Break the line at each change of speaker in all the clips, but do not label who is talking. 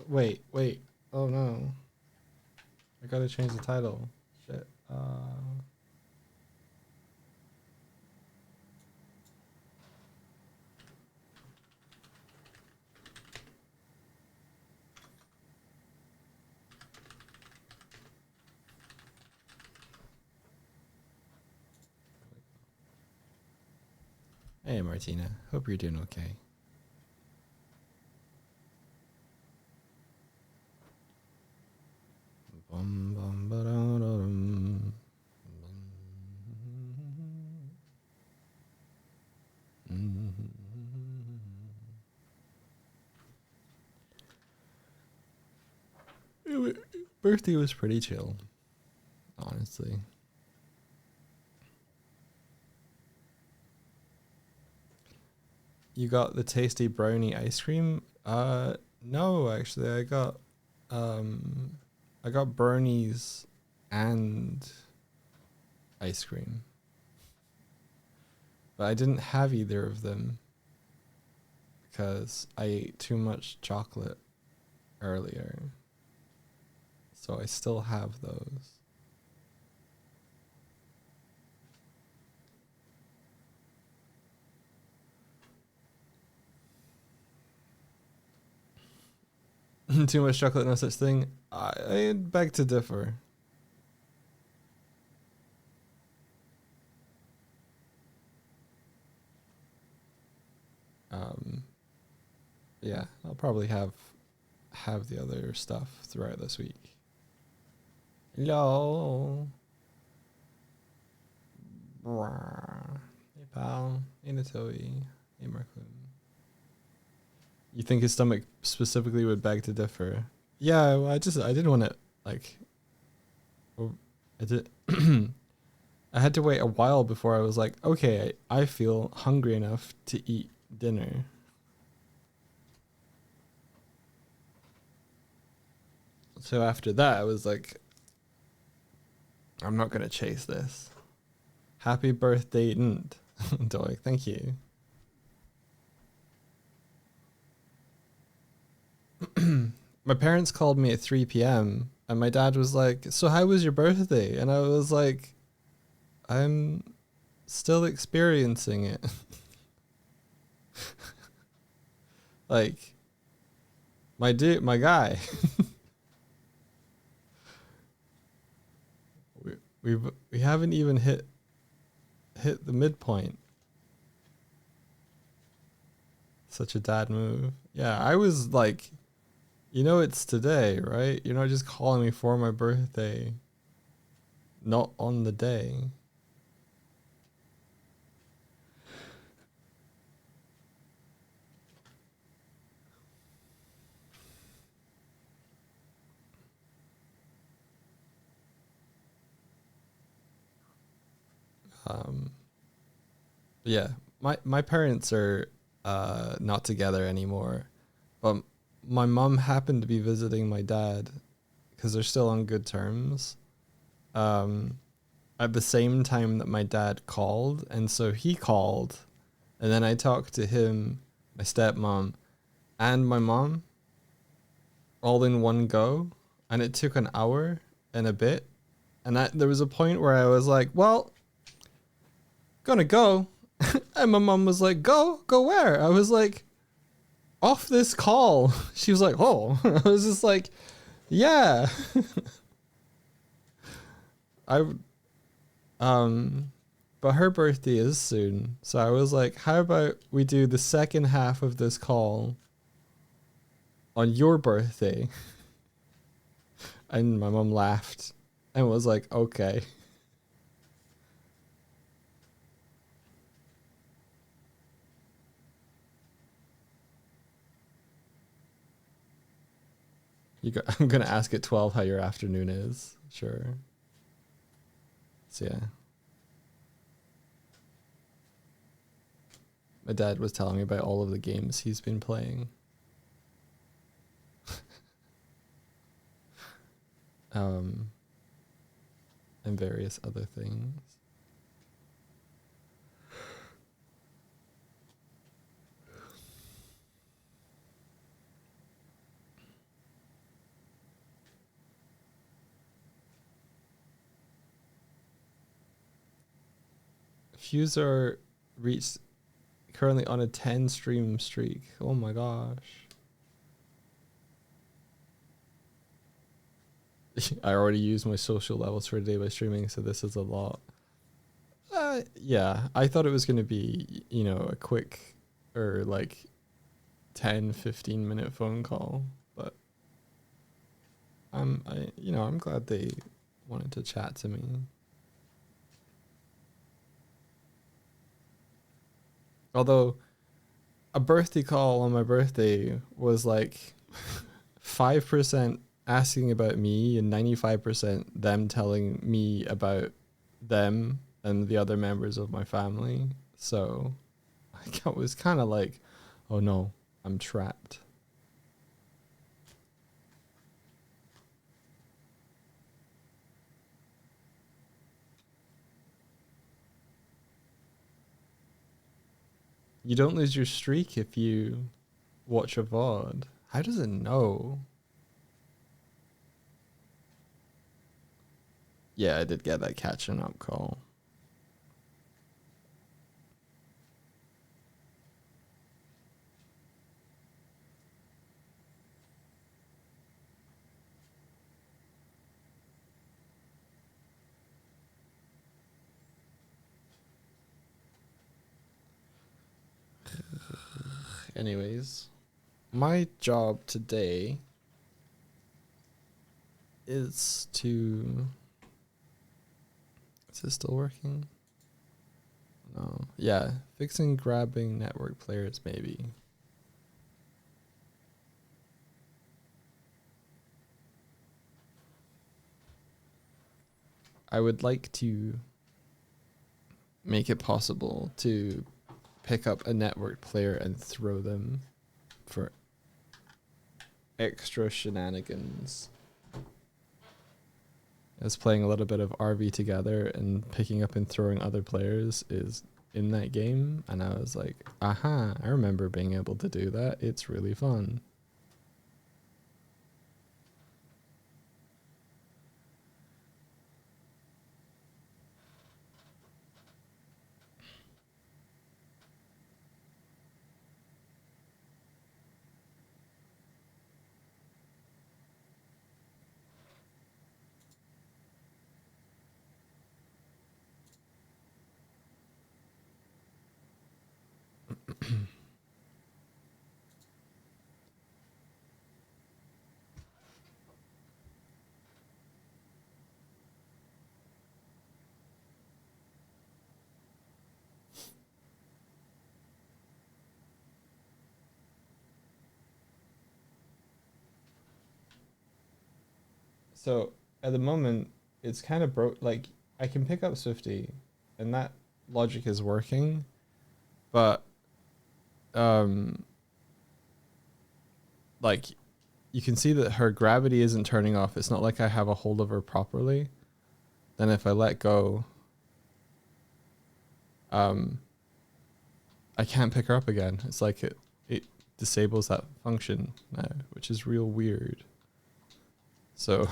Wait, wait. Oh no. I gotta change the title. Shit. Hey Martina. Hope you're doing okay. Bum, bum, ba-da-da-dum. Birthday was pretty chill, honestly. You got the tasty brownie ice cream? No, actually, I got brownies and ice cream, but I didn't have either of them because I ate too much chocolate earlier. So I still have those. Too much chocolate, no such thing. I beg to differ. Um, yeah, I'll probably have the other stuff throughout this week. Hello. Hey pal. Hey Natoe. Hey Marklin. You think his stomach specifically would beg to differ? Yeah, well, I didn't want to like. I did. I had to wait a while before I was like, okay, I feel hungry enough to eat dinner. So after that, I was like, I'm not gonna chase this. Happy birthday, Doig. Thank you. My parents called me at 3 p.m. and my dad was like, "So how was your birthday?" And I was like, "I'm still experiencing it." Like my guy. We haven't even hit the midpoint. Such a dad move. Yeah, I was like, it's today, right? You're not just calling me for my birthday. Not on the day. Um, yeah, my parents are not together anymore, but my mom happened to be visiting my dad because they're still on good terms. Um, at the same time that my dad called, and so he called, and then I talked to him, my stepmom, and my mom all in one go, and it took an hour and a bit. And there was a point where I was like, "Well, gonna go," and my mom was like, "Go where?" I was like, "Off this call." She was like, "Oh," I was just like, "Yeah." I but her birthday is soon, so I was like, "How about we do the second half of this call on your birthday?" And my mom laughed and was like, "Okay." I'm gonna ask at 12 how your afternoon is. Sure. So yeah, my dad was telling me about all of the games he's been playing. um, and various other things. Fuser reached currently on a 10 stream streak. Oh my gosh. I already used my social levels for a day by streaming, so this is a lot. Yeah, I thought it was going to be, a quick or like 10-15 minute phone call, but I'm glad they wanted to chat to me. Although a birthday call on my birthday was like 5% asking about me and 95% them telling me about them and the other members of my family. So I was kind of like, oh no, I'm trapped. You don't lose your streak if you watch a VOD. How does it know? Yeah, I did get that catching up call. Anyways, my job today is to... Is this still working? No. Yeah, fixing grabbing network players maybe. I would like to make it possible to pick up a network player and throw them for extra shenanigans. I was playing a little bit of RV together, and picking up and throwing other players is in that game, and I was like, aha, I remember being able to do that. It's really fun. So at the moment, it's kind of broke. Like, I can pick up Swifty, and that logic is working, but like, you can see that her gravity isn't turning off. It's not like I have a hold of her properly. Then if I let go, I can't pick her up again. It's like it disables that function now, which is real weird. So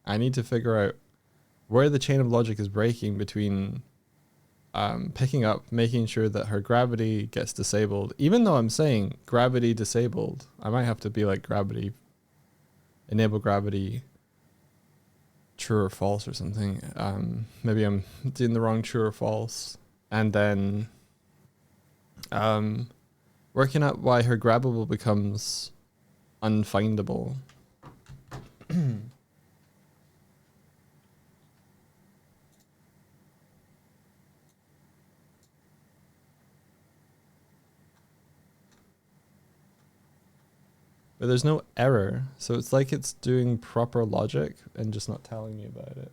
I need to figure out where the chain of logic is breaking between picking up, making sure that her gravity gets disabled. Even though I'm saying gravity disabled, I might have to be like gravity, enable gravity true or false or something. Maybe I'm doing the wrong true or false. And then working out why her grabbable becomes unfindable. But there's no error, so it's like it's doing proper logic and just not telling me about it.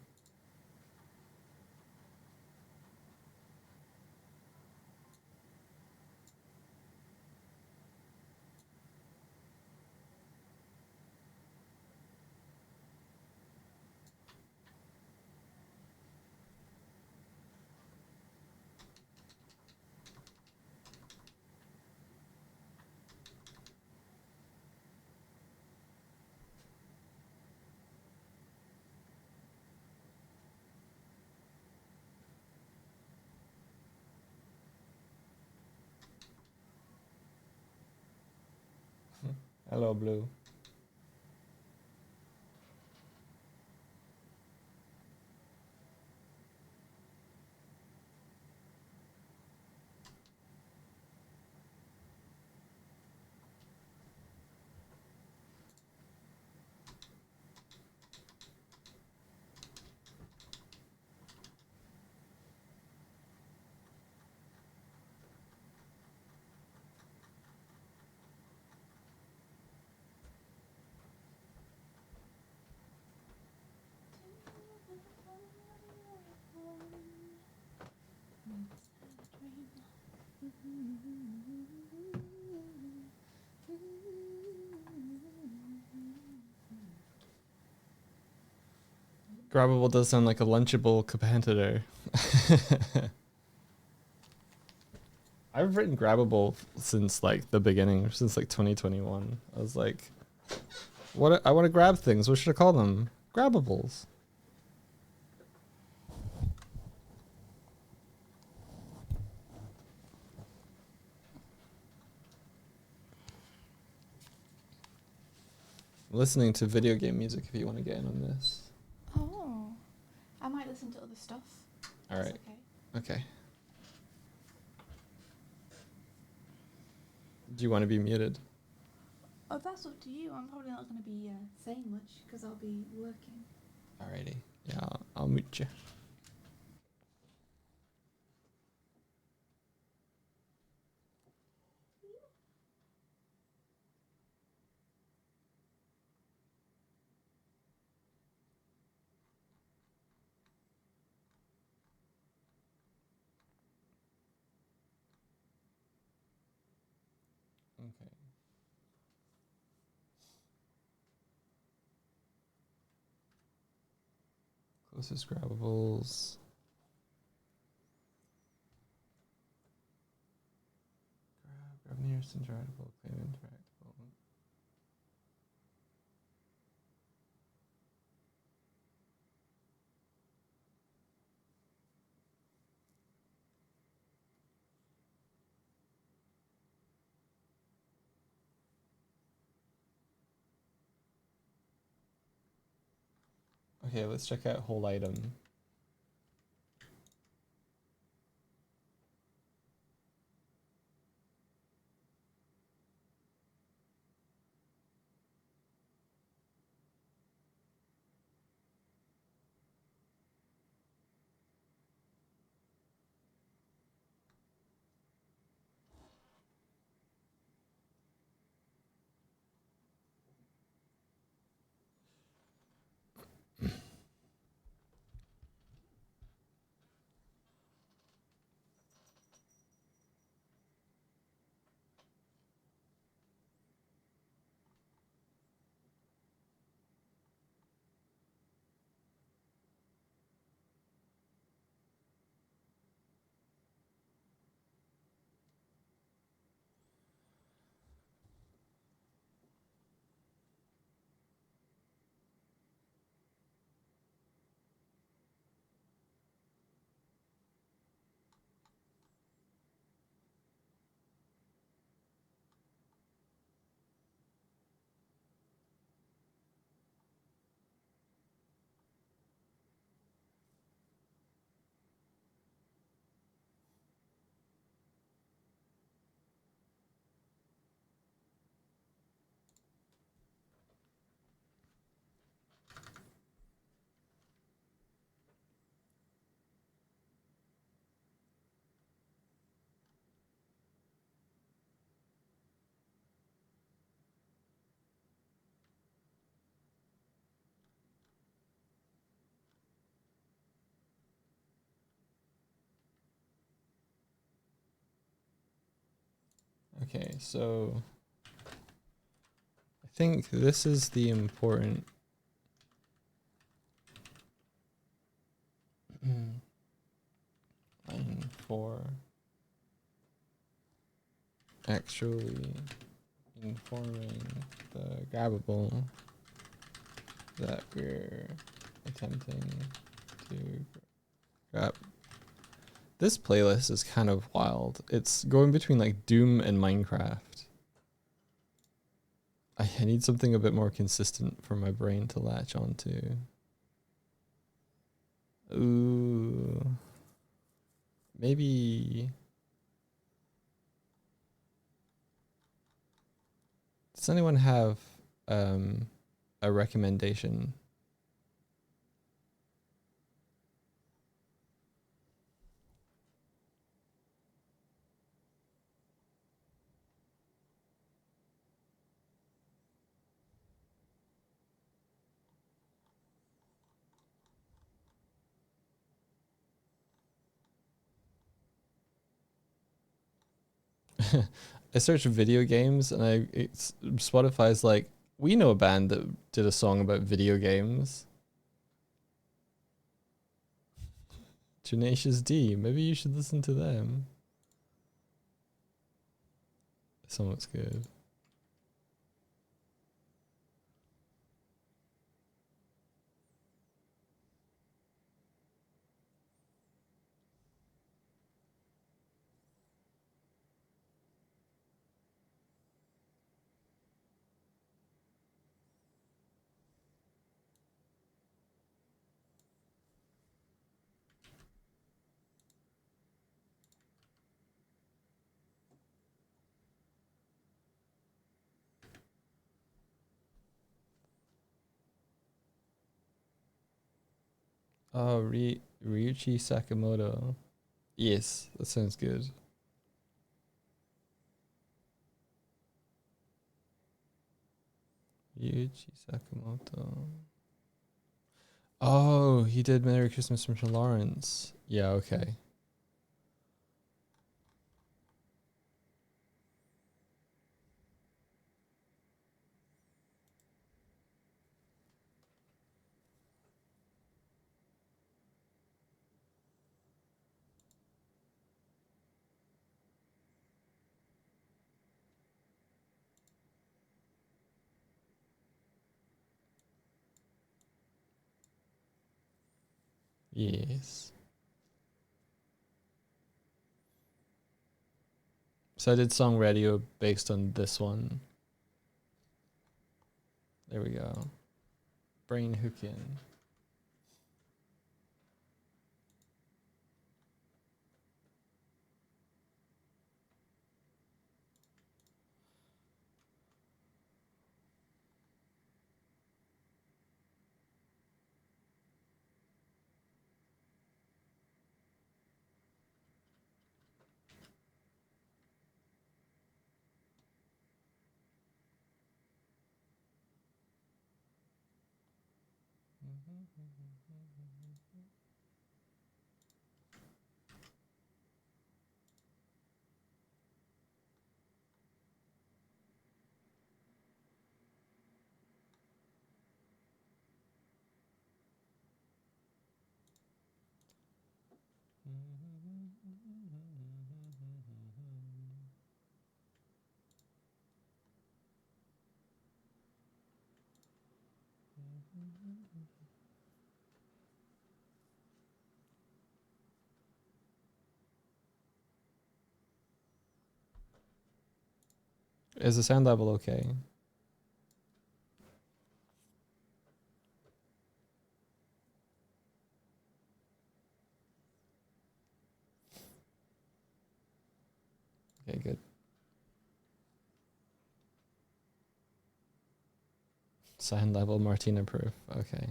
Hello, Blue. Grabbable does sound like a lunchable competitor. I've written Grabbable since like the beginning, since like 2021. I was like, I want to grab things. What should I call them? Grabbables. Listening to video game music if you want to get in on this.
Oh, I might listen to other stuff.
All right. Okay. Do you want to be muted?
Oh, that's up to you. I'm probably not going to be saying much because I'll be working.
Alrighty. Yeah, I'll mute you. Okay. Closest grabbables. Grab nearest interactable, claim interactable. Okay, let's check out whole item. Okay, so I think this is the important line for actually informing the grabbable that we're attempting to grab. This playlist is kind of wild. It's going between like Doom and Minecraft. I need something a bit more consistent for my brain to latch onto. Ooh. Maybe. Does anyone have a recommendation? I searched video games and Spotify's like, we know a band that did a song about video games. Tenacious D. Maybe you should listen to them. Someone's good. Oh, Ryuichi Sakamoto. Yes, that sounds good. Ryuichi Sakamoto. Oh, he did Merry Christmas from Lawrence. Yeah, okay. Yes. So I did song radio based on this one. There we go. Brain hooking. Is the sound level okay? Okay, good. Sound level Martina proof. Okay.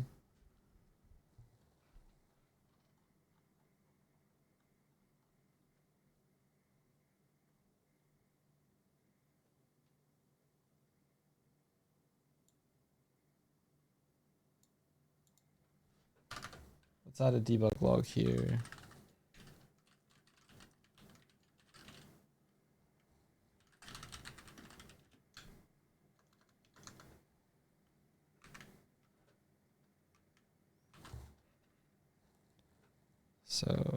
Let's add a debug log here. So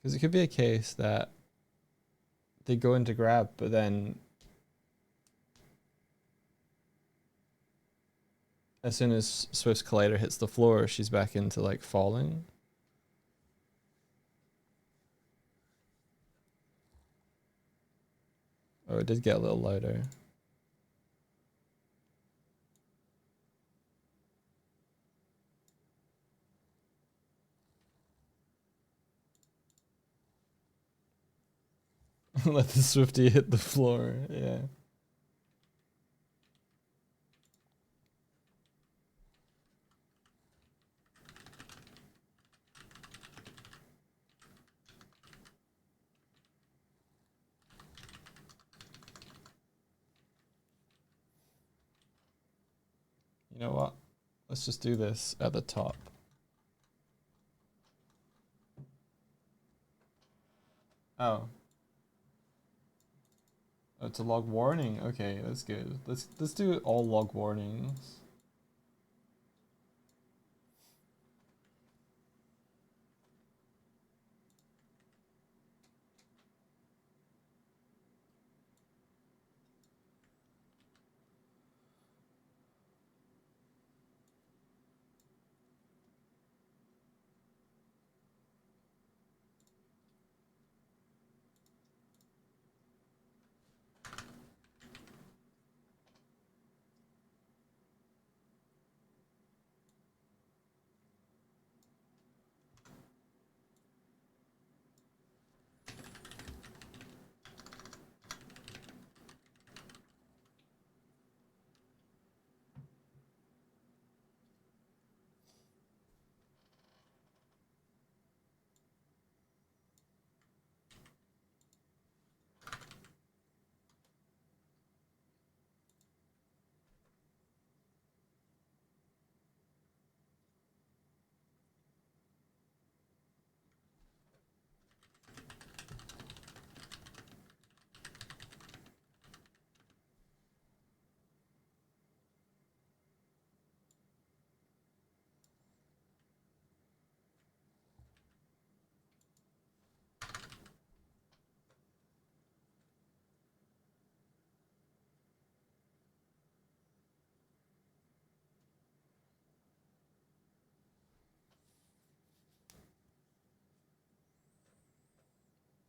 because it could be a case that they go into grab, but then as soon as Swift's collider hits the floor, she's back into like falling. Oh, it did get a little louder. Let the Swifty hit the floor. Yeah. You know what? Let's just do this at the top. Oh. Oh, it's a log warning. Okay, that's good. Let's do all log warnings.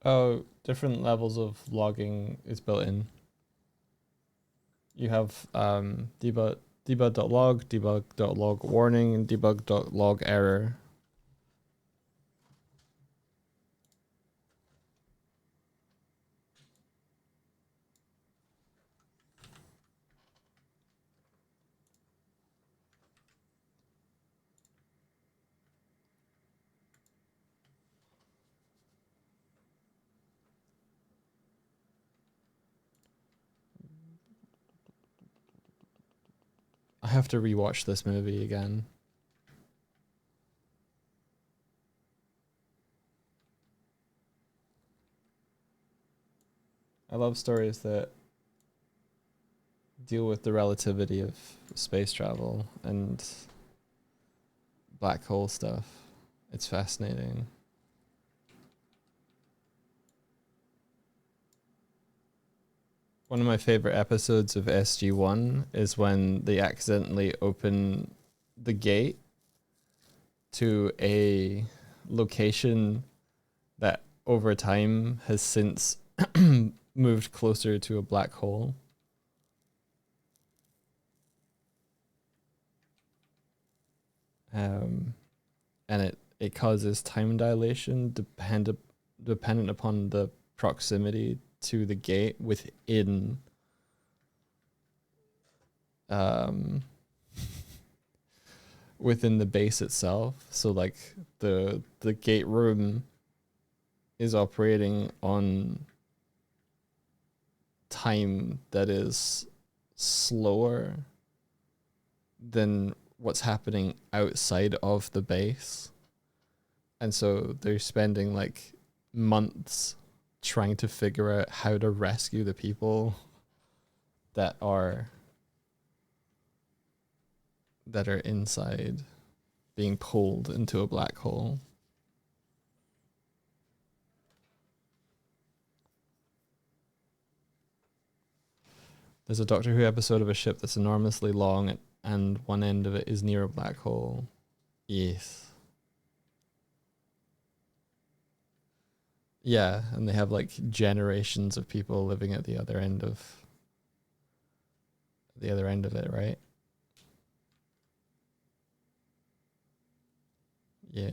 Oh, different levels of logging is built in. You have debug.log, debug.log warning, and debug.log error. I have to rewatch this movie again. I love stories that deal with the relativity of space travel and black hole stuff. It's fascinating. One of my favorite episodes of SG-1 is when they accidentally open the gate to a location that over time has since moved closer to a black hole. And it causes time dilation dependent upon the proximity to the gate within within the base itself. So like the gate room is operating on time that is slower than what's happening outside of the base. And so they're spending like months trying to figure out how to rescue the people that are inside being pulled into a black hole. There's a Doctor Who episode of a ship that's enormously long and one end of it is near a black hole. Yes. Yeah, and they have like generations of people living at the other end of it, right? Yeah.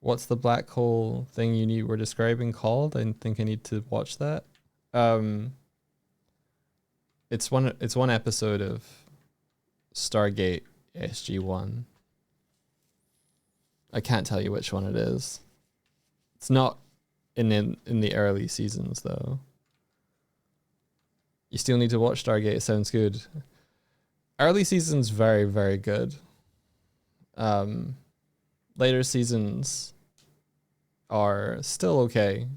What's the black hole thing were describing called? I think I need to watch that. Um, it's one episode of Stargate SG-1. I can't tell you which one it is. It's not in the early seasons though. You still need to watch Stargate. It sounds good. Early seasons very, very good. Later seasons are still okay.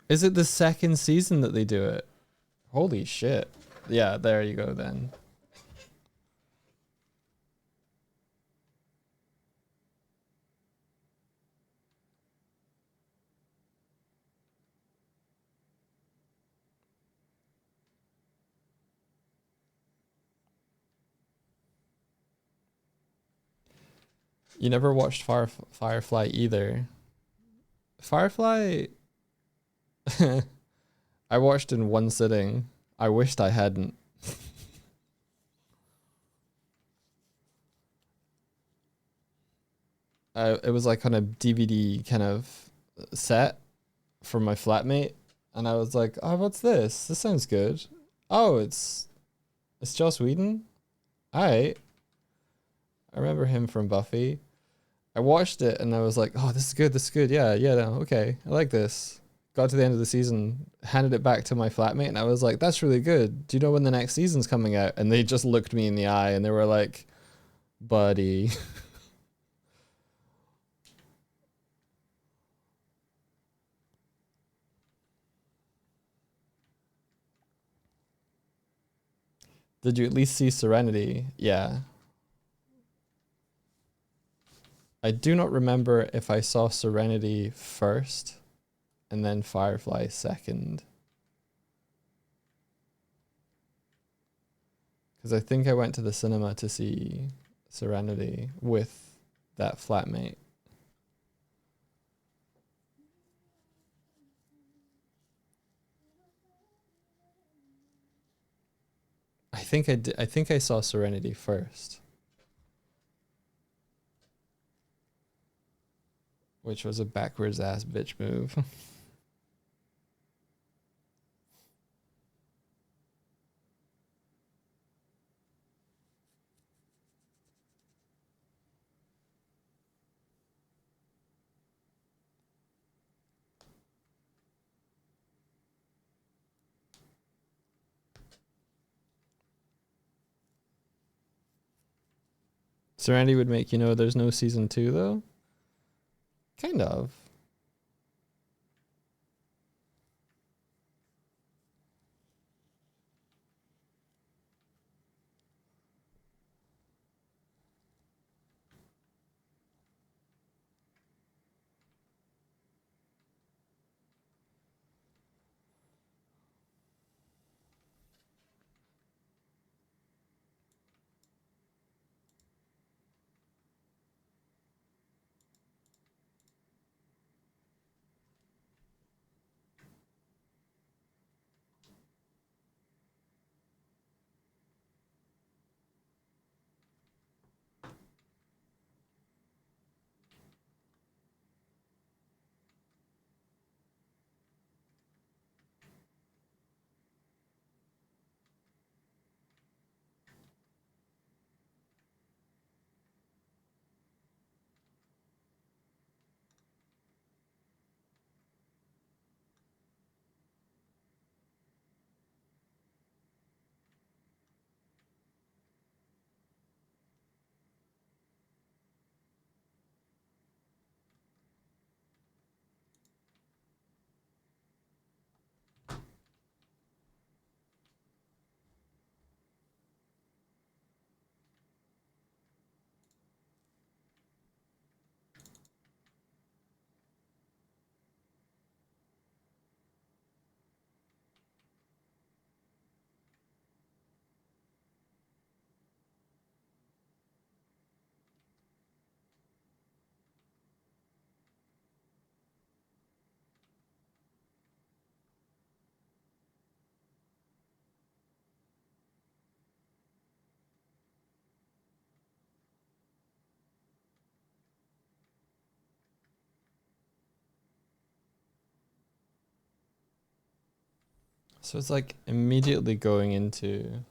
Is it the second season that they do it? Holy shit. Yeah, there you go then. You never watched Firefly either. Firefly, I watched in one sitting. I wished I hadn't. It was like on a DVD kind of set from my flatmate, and I was like, "Oh, what's this? This sounds good. Oh, it's Joss Whedon. I remember him from Buffy. I watched it and I was like, oh, this is good. This is good. Yeah, yeah, no, okay. I like this. Got to the end of the season, handed it back to my flatmate, and I was like, that's really good. Do you know when the next season's coming out? And they just looked me in the eye and they were like, buddy." Did you at least see Serenity? Yeah. I do not remember if I saw Serenity first and then Firefly second. Because I think I went to the cinema to see Serenity with that flatmate. I think I did. I think I saw Serenity first, which was a backwards ass bitch move. Serenity would make you know there's no season 2 though. Kind of. So it's like immediately going into.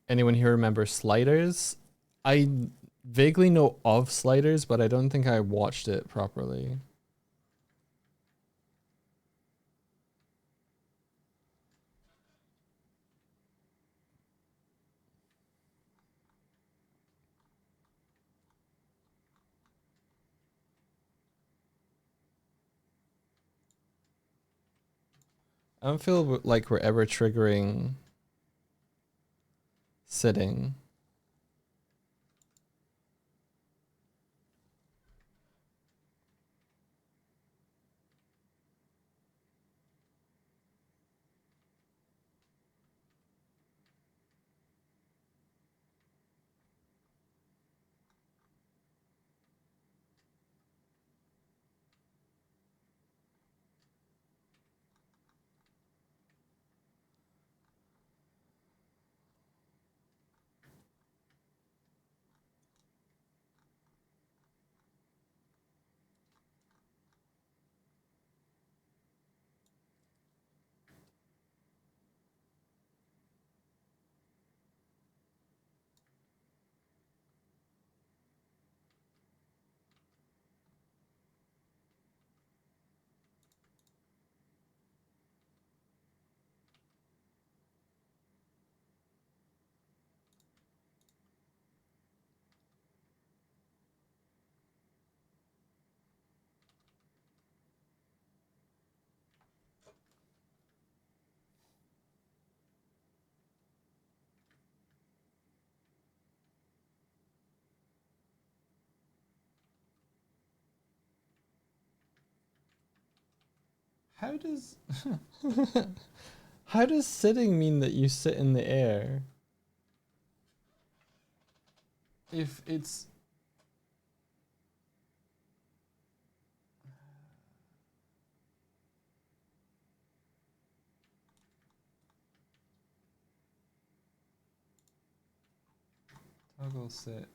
Anyone here remember Sliders? I vaguely know of Sliders, but I don't think I watched it properly. I don't feel like we're ever triggering sitting. How does how does sitting mean that you sit in the air? If it's toggle sit.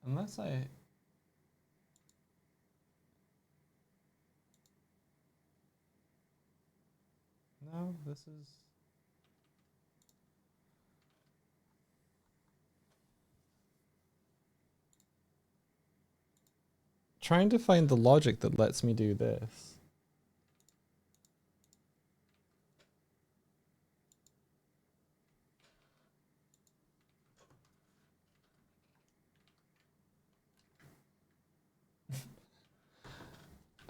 Unless I no, this is trying to find the logic that lets me do this.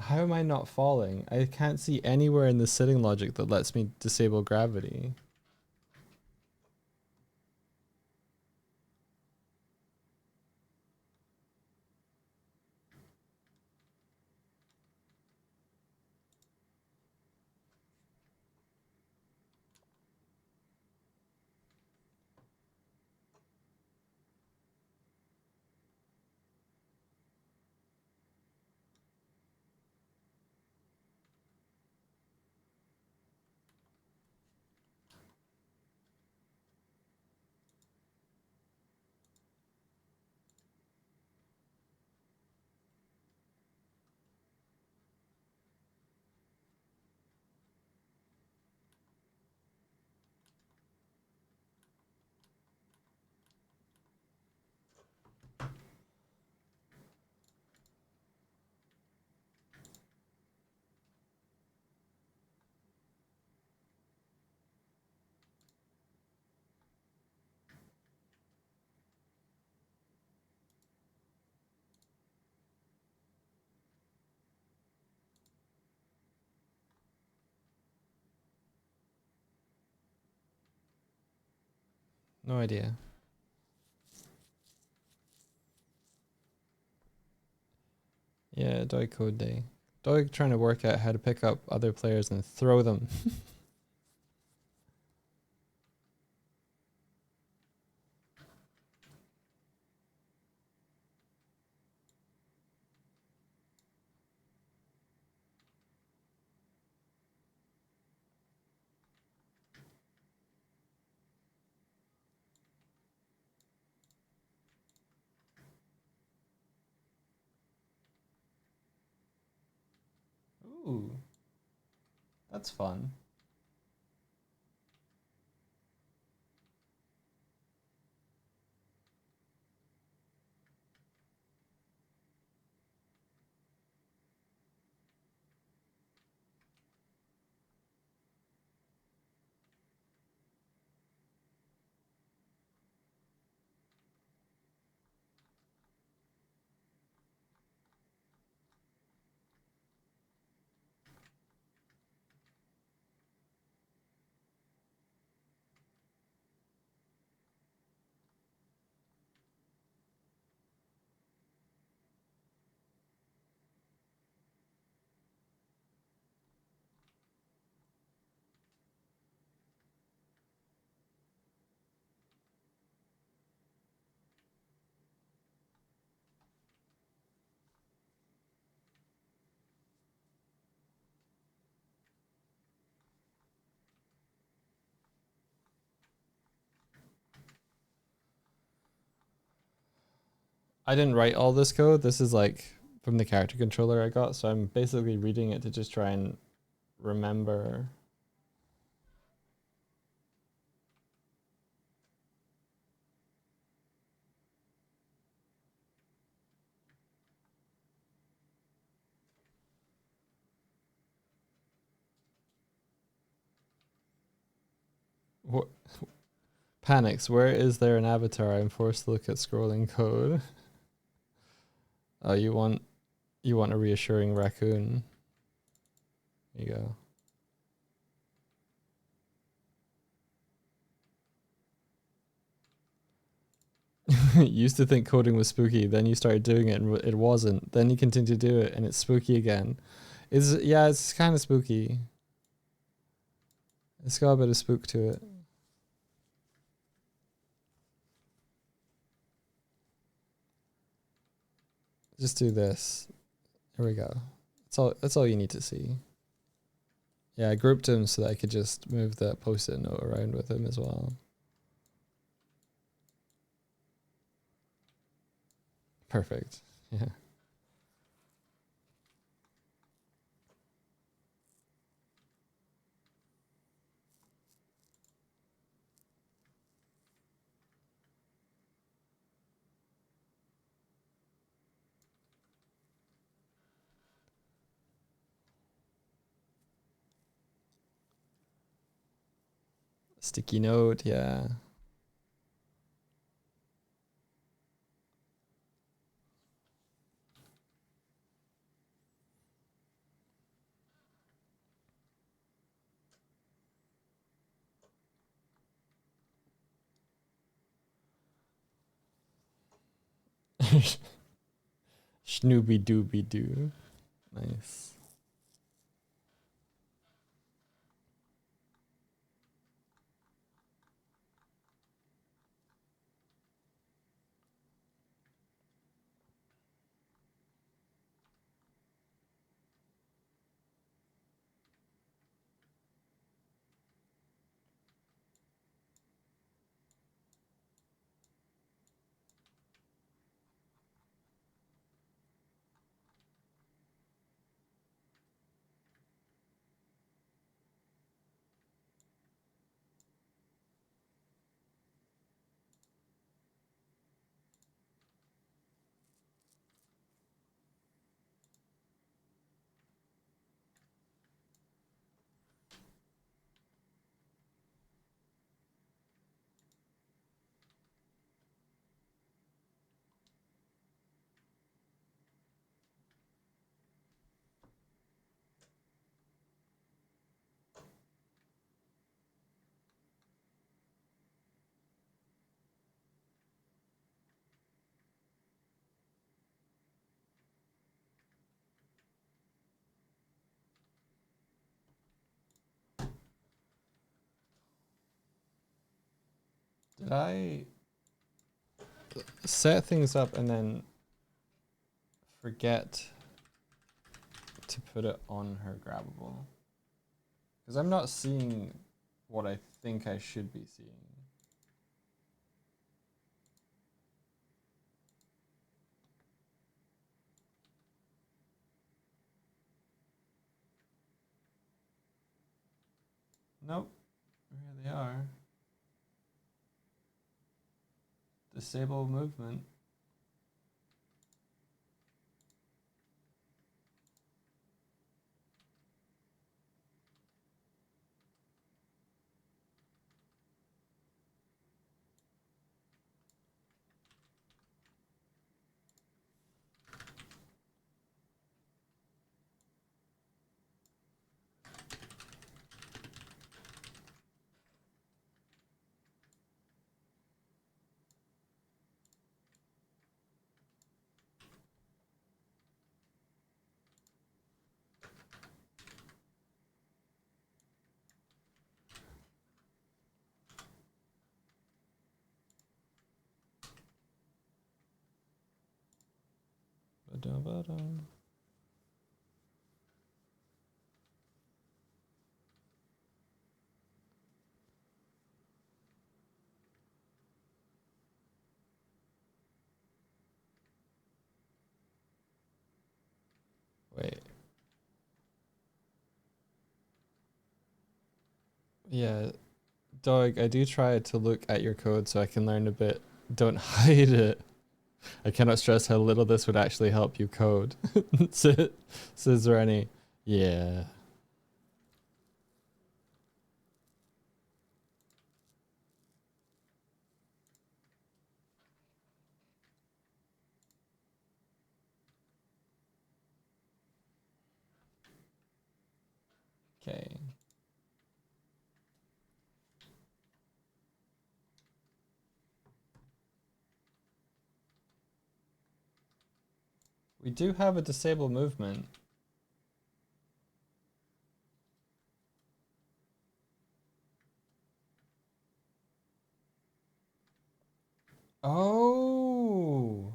How am I not falling? I can't see anywhere in the sitting logic that lets me disable gravity. No idea. Yeah, Doi Code Day. Doi trying to work out how to pick up other players and throw them. Ooh, that's fun. I didn't write all this code. This is like from the character controller I got, so I'm basically reading it to just try and remember. What panics? Where is there an avatar? I'm forced to look at scrolling code. Oh, you want a reassuring raccoon. There you go. Used to think coding was spooky, then you started doing it and it wasn't. Then you continue to do it and it's spooky again. Yeah, it's kind of spooky. It's got a bit of spook to it. Just do this. Here we go. That's all you need to see. Yeah, I grouped him so that I could just move that post-it note around with him as well. Perfect. Yeah. Sticky note, yeah. Schnooby dooby doo. Nice. Did I set things up and then forget to put it on her grabbable? Because I'm not seeing what I think I should be seeing. Nope. Here they are. Disable movement. Ba-da-ba-da. Wait. Yeah, Doug, I do try to look at your code so I can learn a bit. Don't hide it. I cannot stress how little this would actually help you code. Says Rennie. Yeah. Okay. We do have a disable movement. Oh.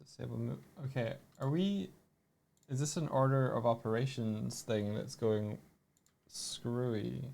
Disable move. Okay, are we... Is this an order of operations thing that's going screwy?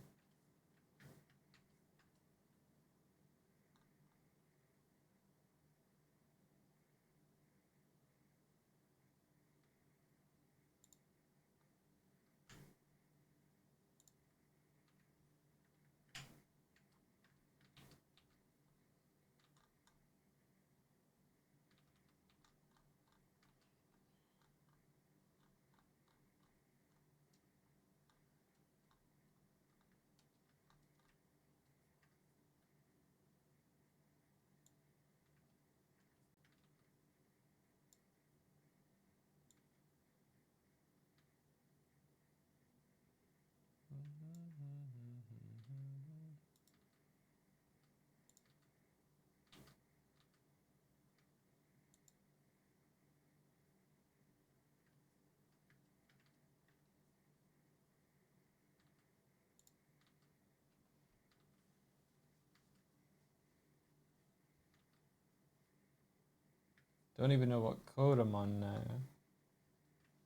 Don't even know what code I'm on now.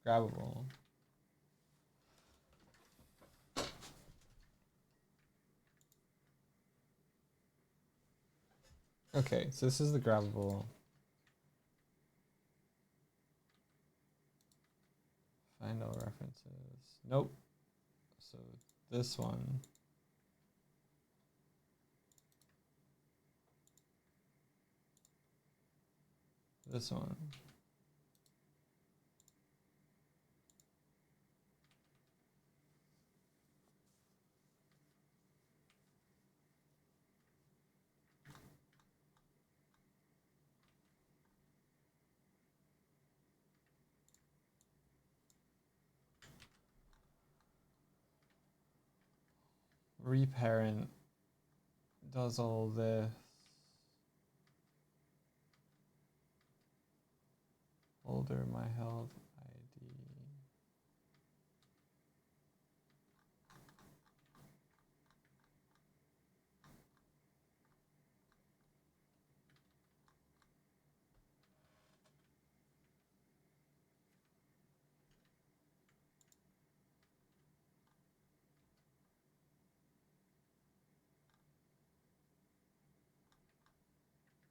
Grabbable. Okay, so this is the grabbable. Find all references. Nope. So this one. This one. Reparent does all this. Folder my held ID.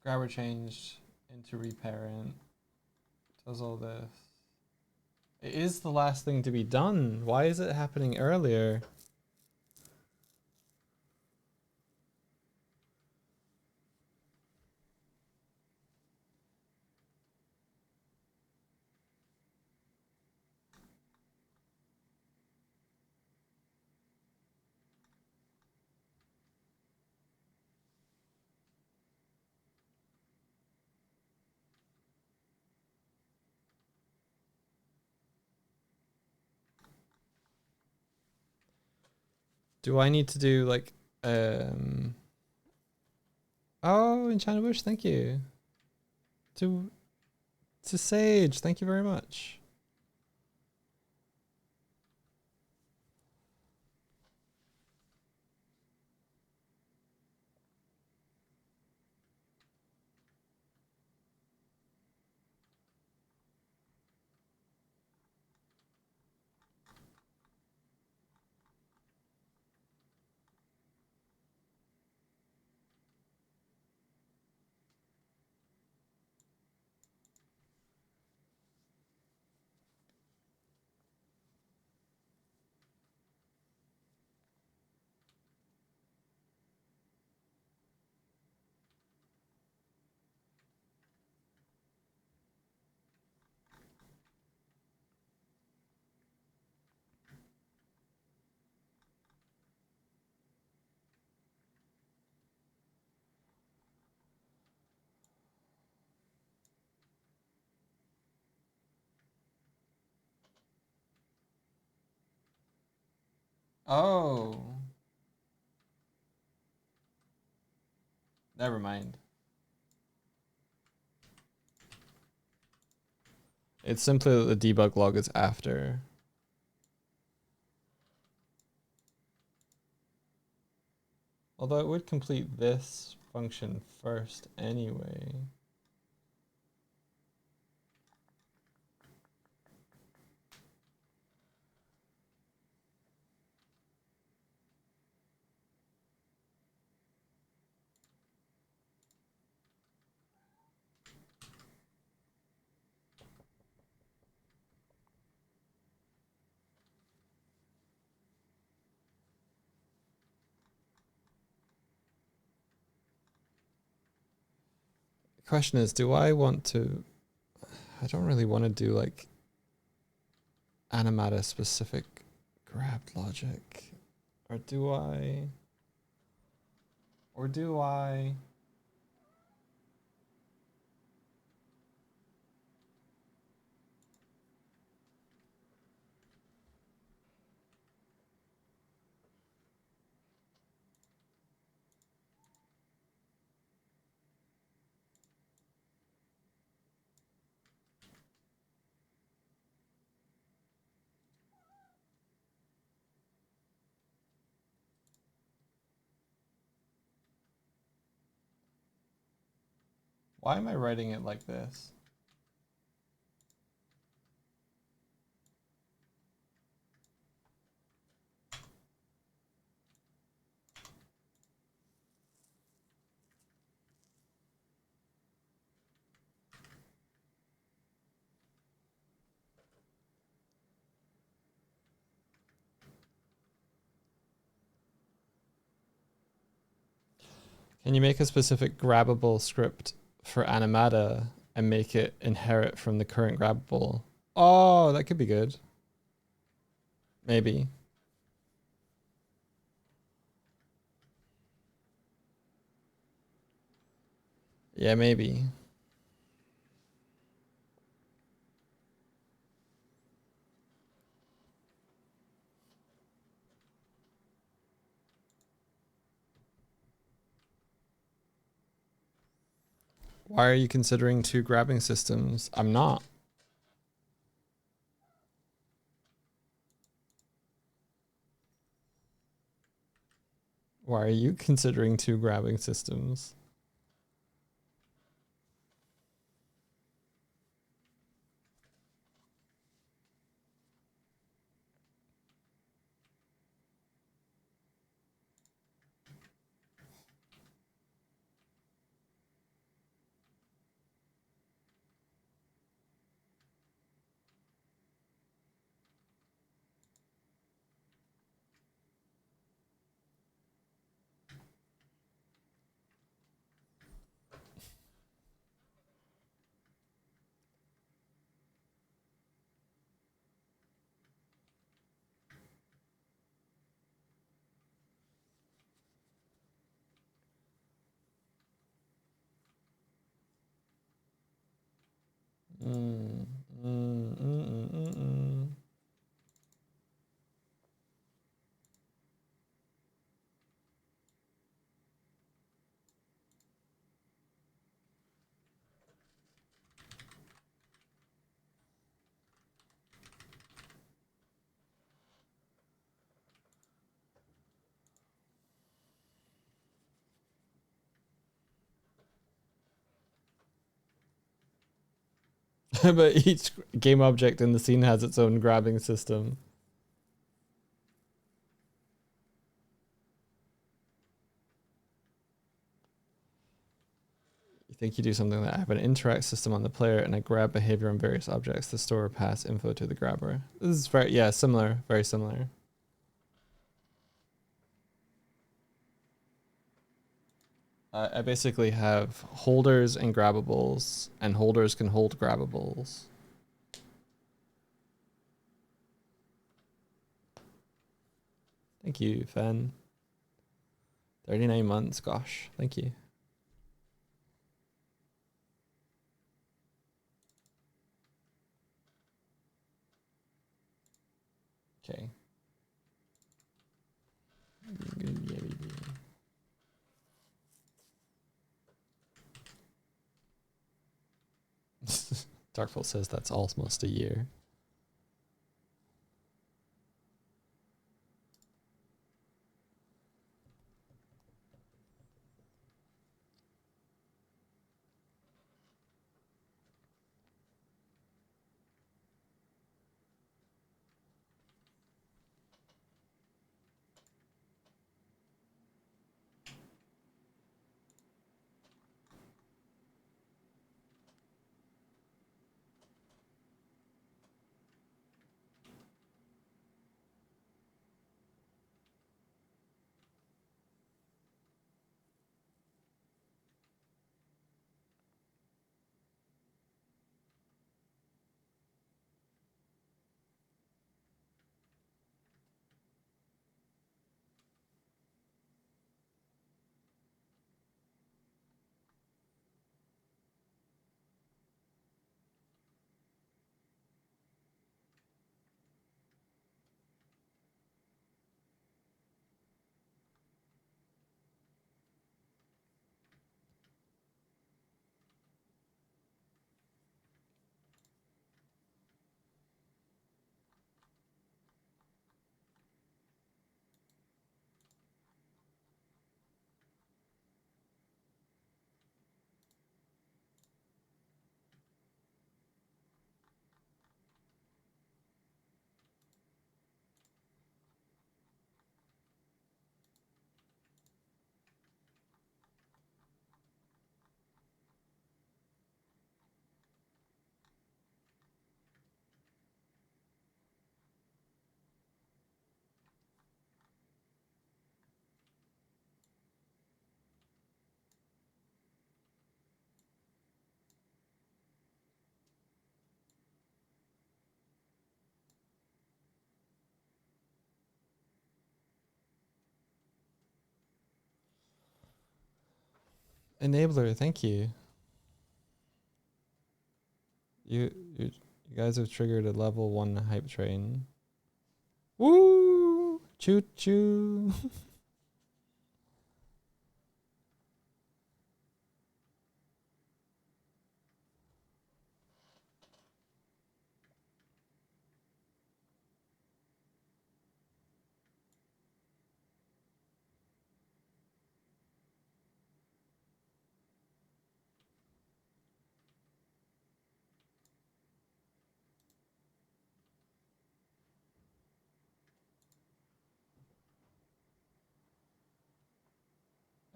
Grabber changed into reparent. Does all this. It is the last thing to be done. Why is it happening earlier? Do I need to do like oh, Enchanted Bush, thank you. To Sage, thank you very much. Oh. Never mind. It's simply that the debug log is after. Although it would complete this function first anyway. The question is, do I want to... I don't really want to do like Animata specific grabbed logic. Or do I? Or do I? Why am I writing it like this? Can you make a specific grabbable script for Animata and make it inherit from the current grabbable. Oh, that could be good. Maybe. Yeah, maybe. Why are you considering two grabbing systems? I'm not. Why are you considering two grabbing systems? Mm, mm, mm, mm, mm, mm. But each game object in the scene has its own grabbing system. You think you do something that have an interact system on the player and a grab behavior on various objects to store or pass info to the grabber. This is very, yeah, similar, very similar. I basically have holders and grabbables, and holders can hold grabbables. Thank you, Fen. 39 months, gosh, thank you. Okay. Darkful says that's almost a year. Enabler, thank you. You guys have triggered a level 1 hype train. Woo! Choo choo.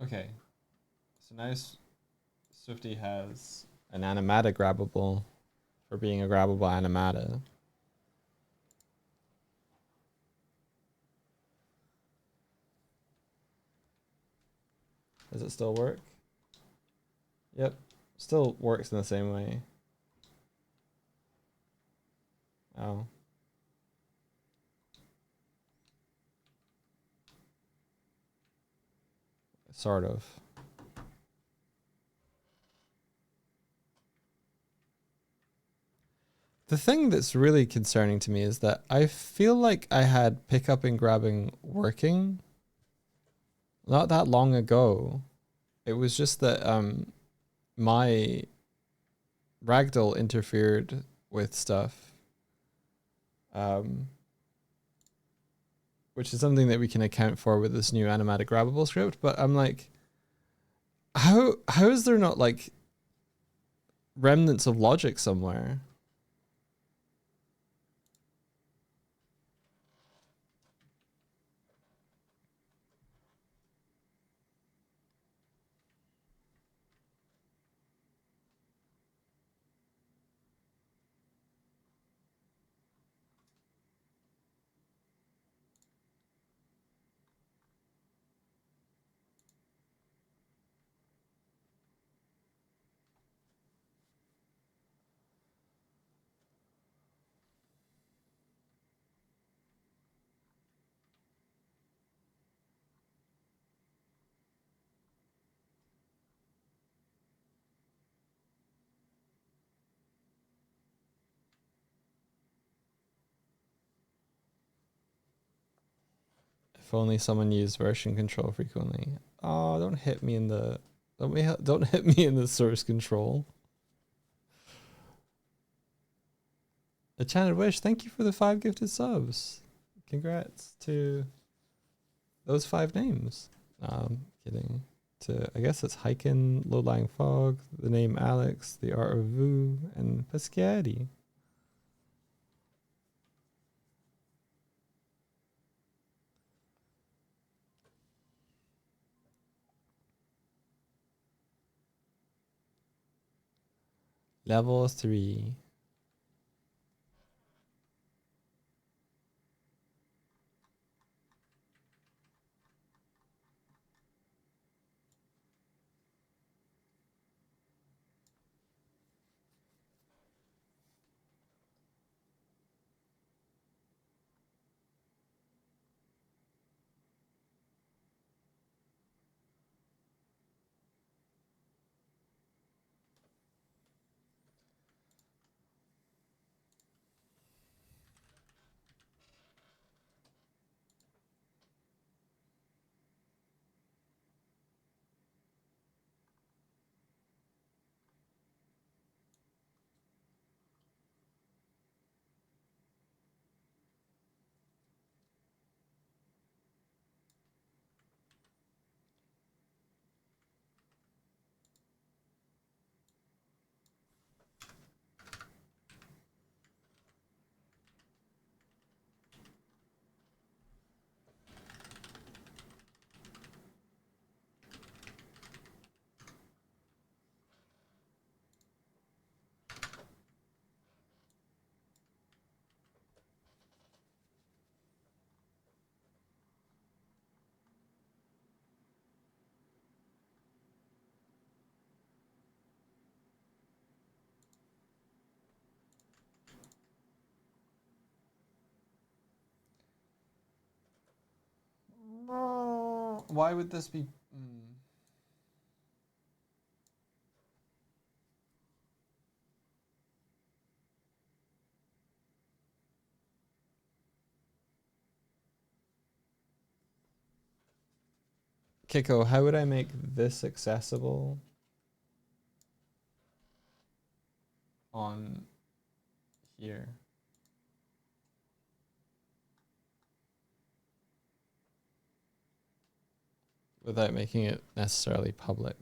Okay. So now Swifty has an animata grabbable for being a grabbable animata. Does it still work? Yep. Still works in the same way. Oh. Sort of. The thing that's really concerning to me is that I feel like I had pickup and grabbing working not that long ago. It was just that my ragdoll interfered with stuff, which is something that we can account for with this new animatic grabbable script. But I'm like, how is there not like remnants of logic somewhere? If only someone used version control frequently. Oh, don't hit me in the don't hit me in the source control. A Enchanted Wish, thank you for the 5 gifted subs. Congrats to those 5 names. Kidding. To I guess it's Hyken, Low Lying Fog, the name Alex, the Art of Vu, and Peschiati. Level 3. Why would this be? Kiko, how would I make this accessible on here? Without making it necessarily public.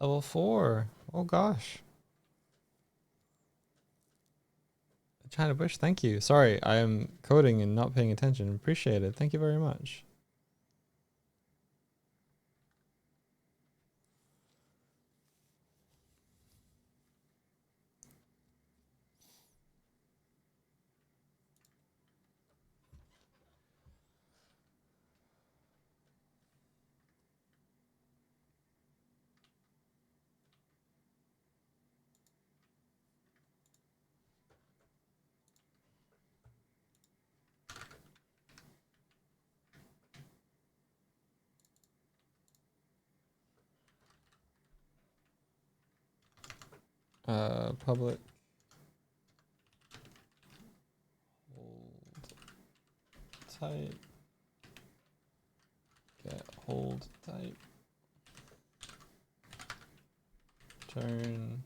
Level 4. Oh gosh. China Bush, thank you. Sorry, I am coding and not paying attention. Appreciate it. Thank you very much. Public hold type, get hold type, turn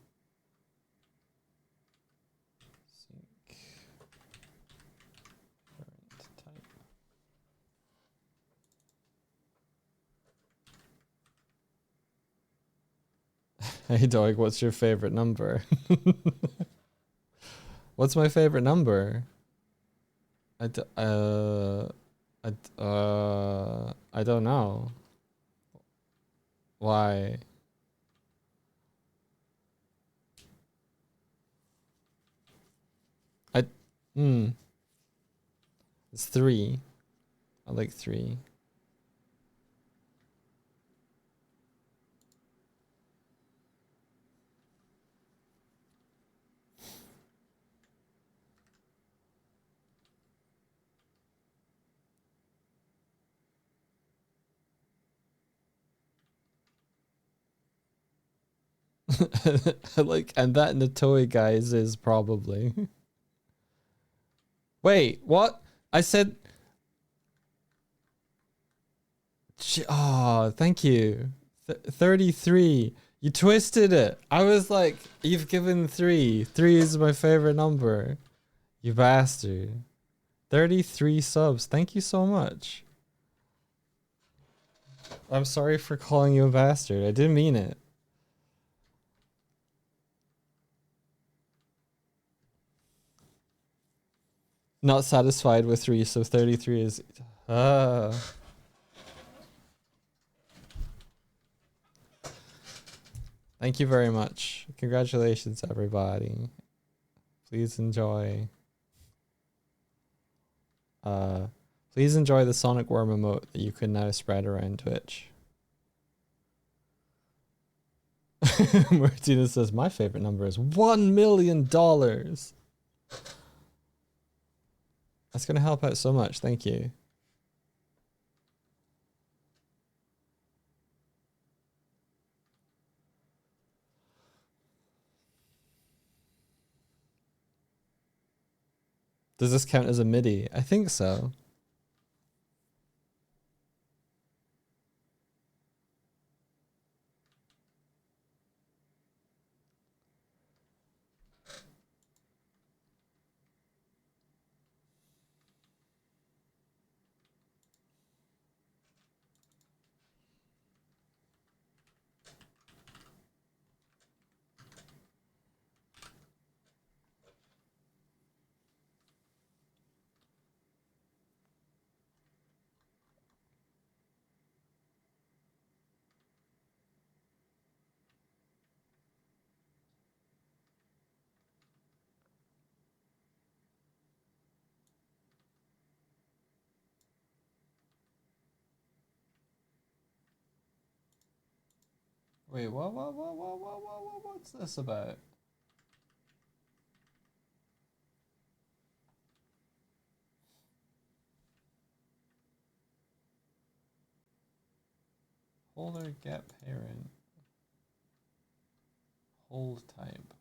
sync current type. Hey dog, what's your favorite number? What's my favorite number? I don't know. Why? It's 3. I like 3. Like, and that Natoi guys is probably. Wait, what? I said. Oh, thank you. 33. You twisted it. I was like, you've given 3. 3 is my favorite number. You bastard. 33 subs. Thank you so much. I'm sorry for calling you a bastard. I didn't mean it. Not satisfied with 3, so 33 is... Thank you very much. Congratulations, everybody. Please enjoy. Please enjoy the Sonic Worm emote that you can now spread around Twitch. Martina says, my favorite number is $1 million. That's going to help out so much. Thank you. Does this count as a MIDI? I think so. Wait, what's this about? Holder get parent. Hold type.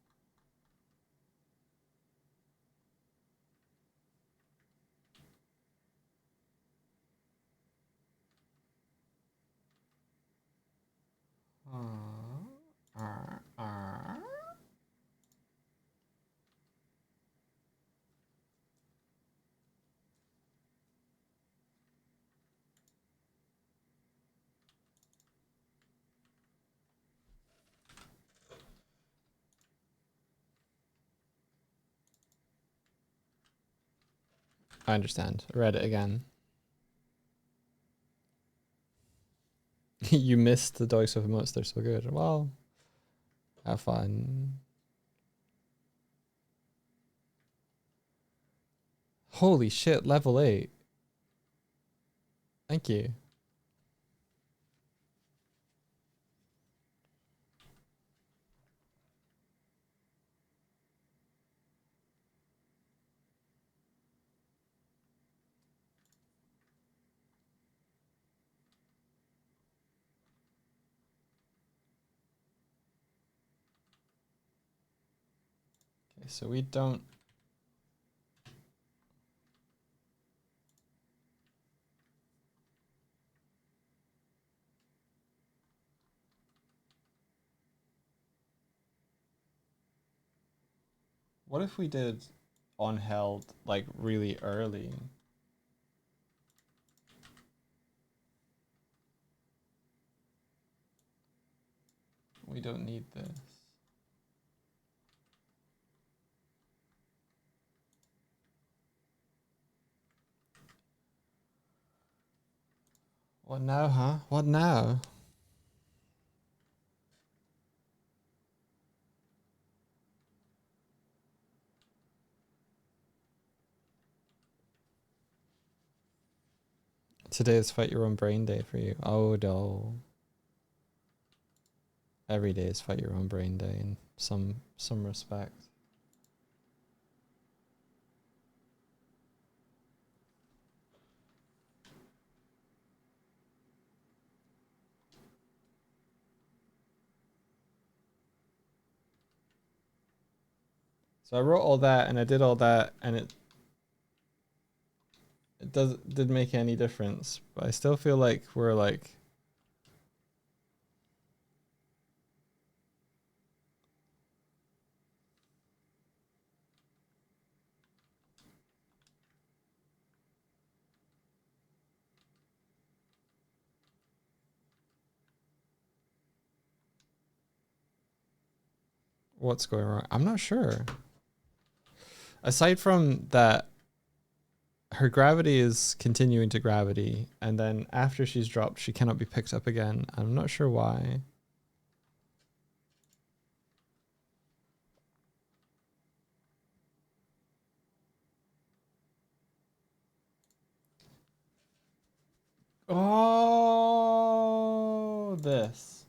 I understand. Read it again. You missed the Dogs of Emotes, they're so good. Well, have fun. Holy shit, level 8. Thank you. Okay, so we don't... What if we did on held like really early? We don't need this. What now, huh? What now? Today is Fight Your Own Brain Day for you. Oh no. Every day is Fight Your Own Brain Day in some respect. So I wrote all that and I did all that and it didn't make any difference. But I still feel like we're like... what's going wrong. I'm not sure. Aside from that, her gravity is continuing to gravity, and then after she's dropped, she cannot be picked up again. I'm not sure why. Oh, this.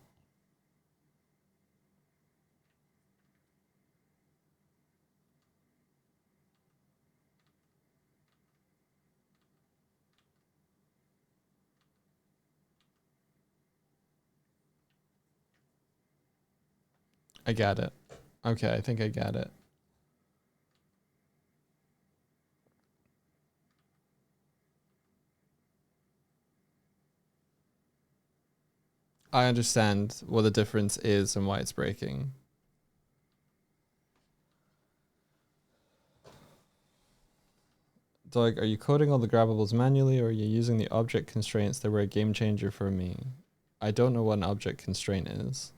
I get it. Okay, I think I get it. I understand what the difference is and why it's breaking. Doug, are you coding all the grabbables manually, or are you using the object constraints that were a game changer for me? I don't know what an object constraint is.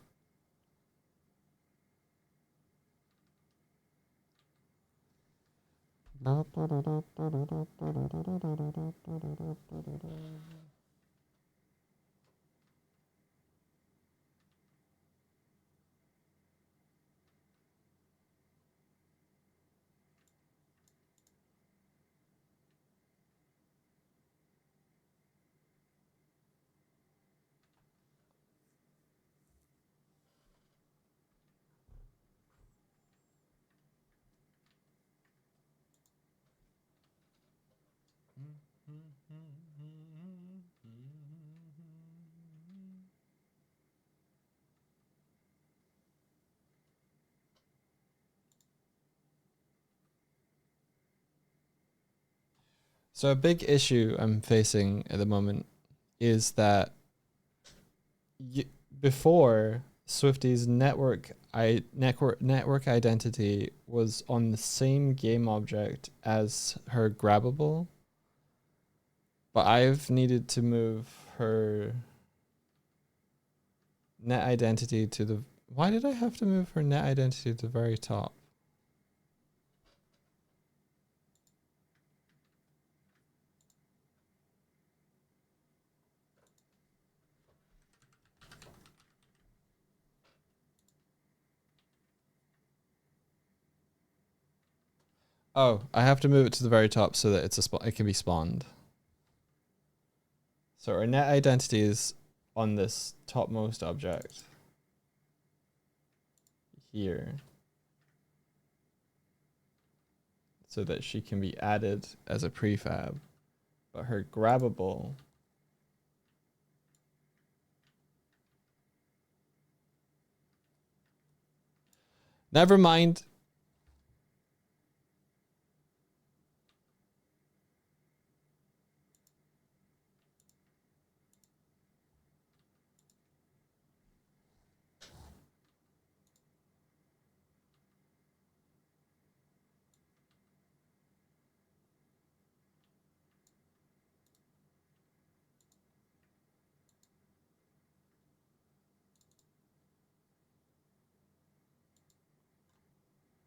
So a big issue I'm facing at the moment is that before Swifty's network identity was on the same game object as her grabbable, but I've needed to move her net identity to the. Why did I have to move her net identity to the very top? Oh, I have to move it to the very top so that it can be spawned. So our net identity is on this topmost object here, so that she can be added as a prefab, but her grabbable never mind.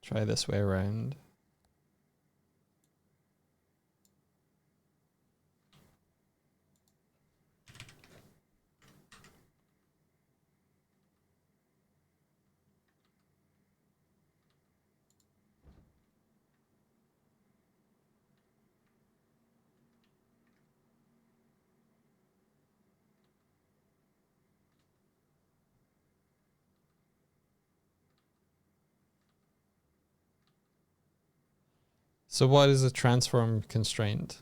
Try this way around. So what is a transform constraint?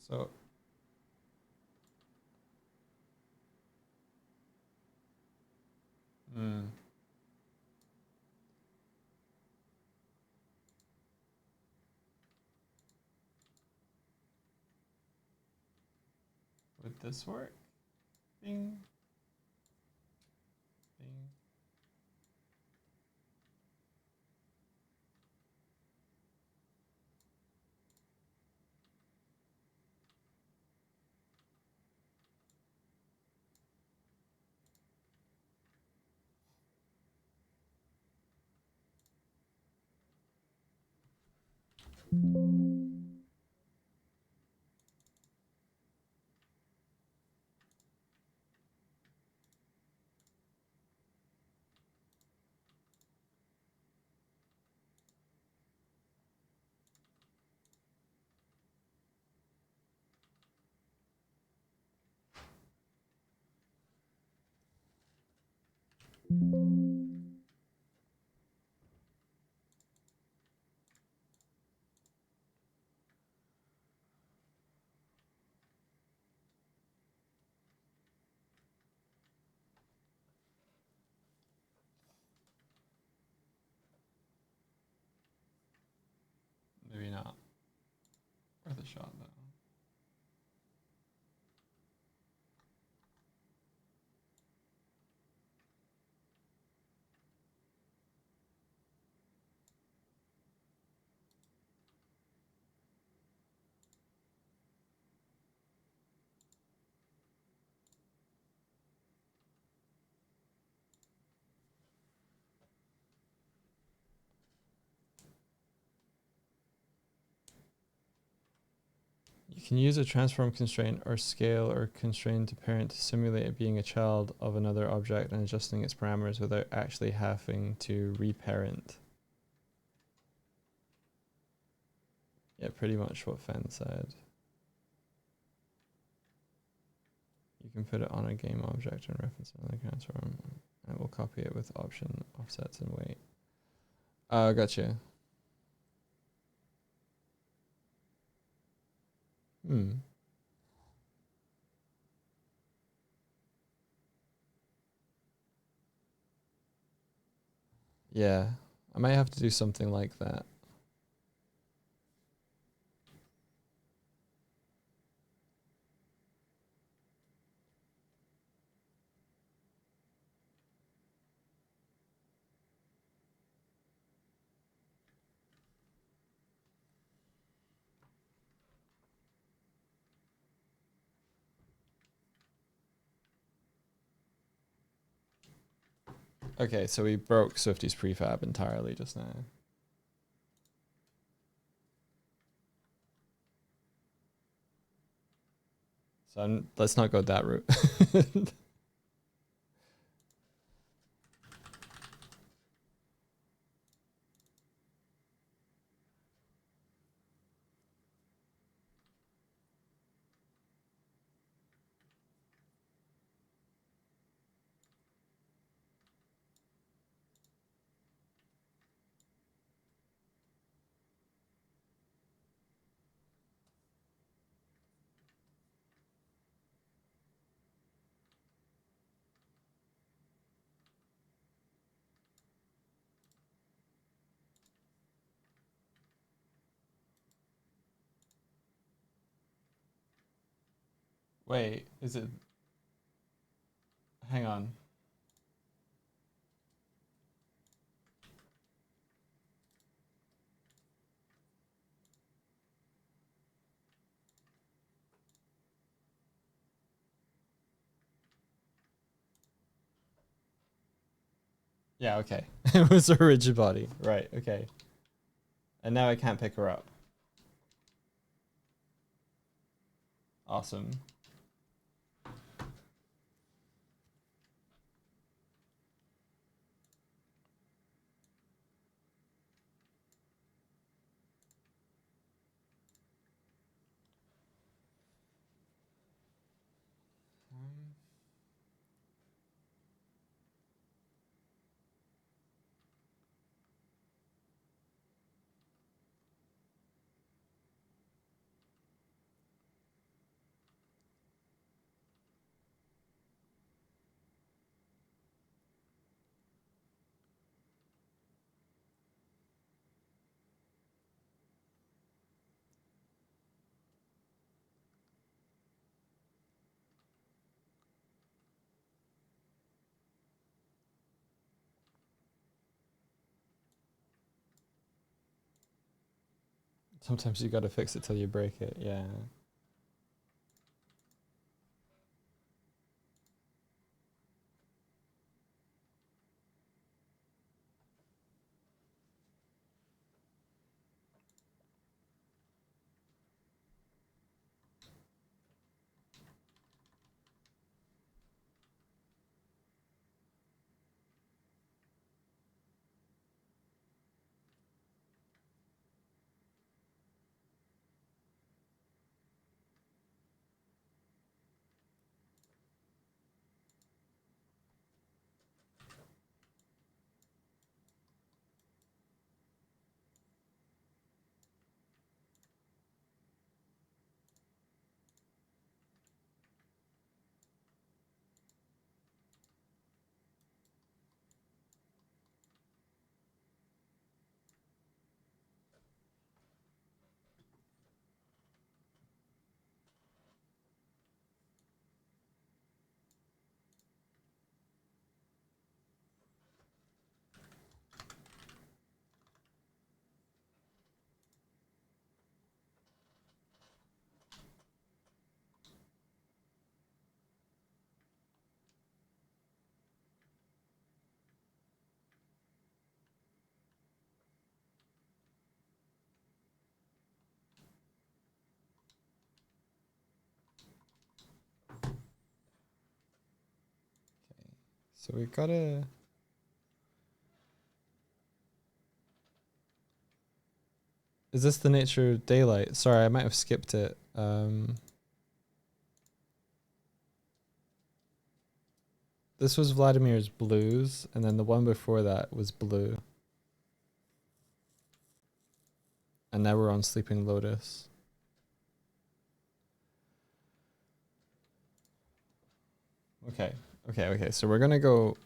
So would this work? Bing. Bing. Maybe not. Worth a shot though. You can use a transform constraint or scale or constrain to parent to simulate it being a child of another object and adjusting its parameters without actually having to reparent. Yeah, pretty much what Fen said. You can put it on a game object and reference another transform, and it will copy it with option offsets and wait. Gotcha. Hmm. Yeah, I might have to do something like that. Okay, so we broke Swifty's prefab entirely just now. So let's not go that route. Wait, is it? Hang on. Yeah, okay. It was a rigid body. Right, okay. And now I can't pick her up. Awesome. Sometimes you gotta fix it till you break it, yeah. So we gotta. Is this the nature of daylight? Sorry, I might have skipped it. This was Vladimir's blues, and then the one before that was blue. And now we're on Sleeping Lotus. Okay. So we're gonna go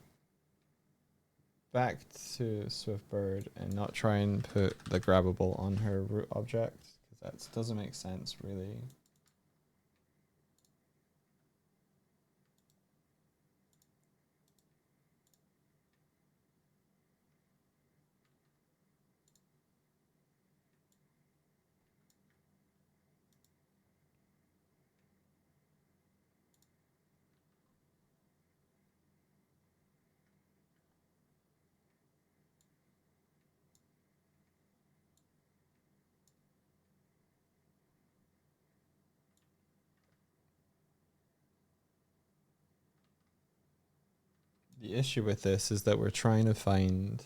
back to Swiftbird and not try and put the grabbable on her root object, because that doesn't make sense, really. The issue with this is that we're trying to find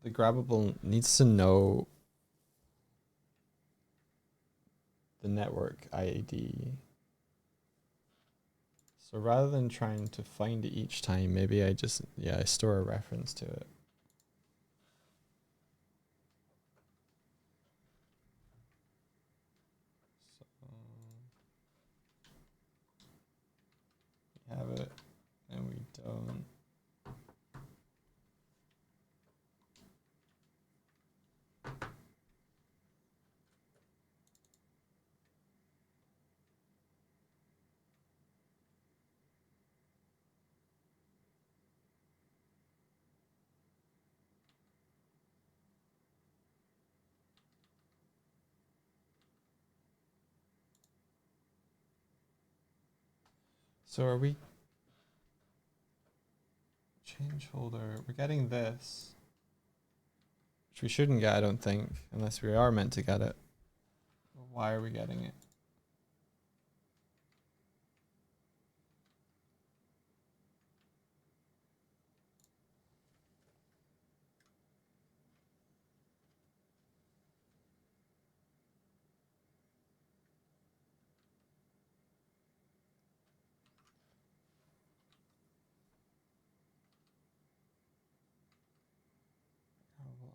the grabbable needs to know the network ID. So rather than trying to find it each time, maybe I just, I store a reference to it. So we have it and we don't. So are we change holder? We're getting this, which we shouldn't get, I don't think, unless we are meant to get it. Why are we getting it?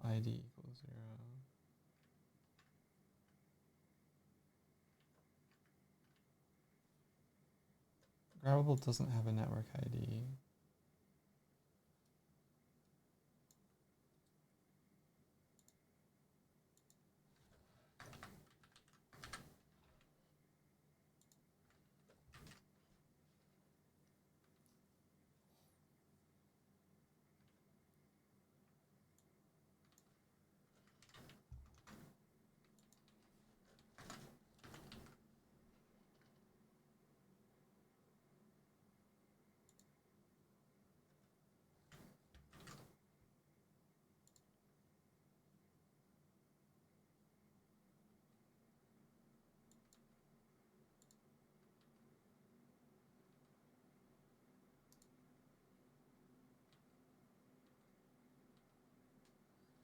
ID equals 0. Grabbable doesn't have a network ID.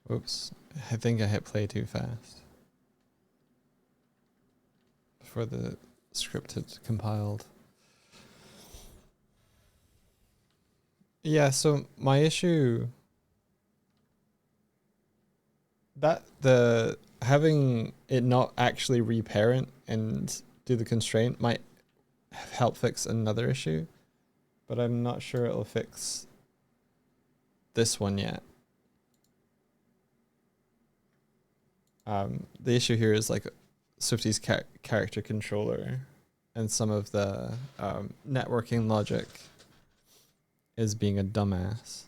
Oops, I think I hit play too fast before the script had compiled. Yeah, so my issue that the having it not actually reparent and do the constraint might help fix another issue, but I'm not sure it'll fix this one yet. The issue here is like Swifty's character controller and some of the networking logic is being a dumbass.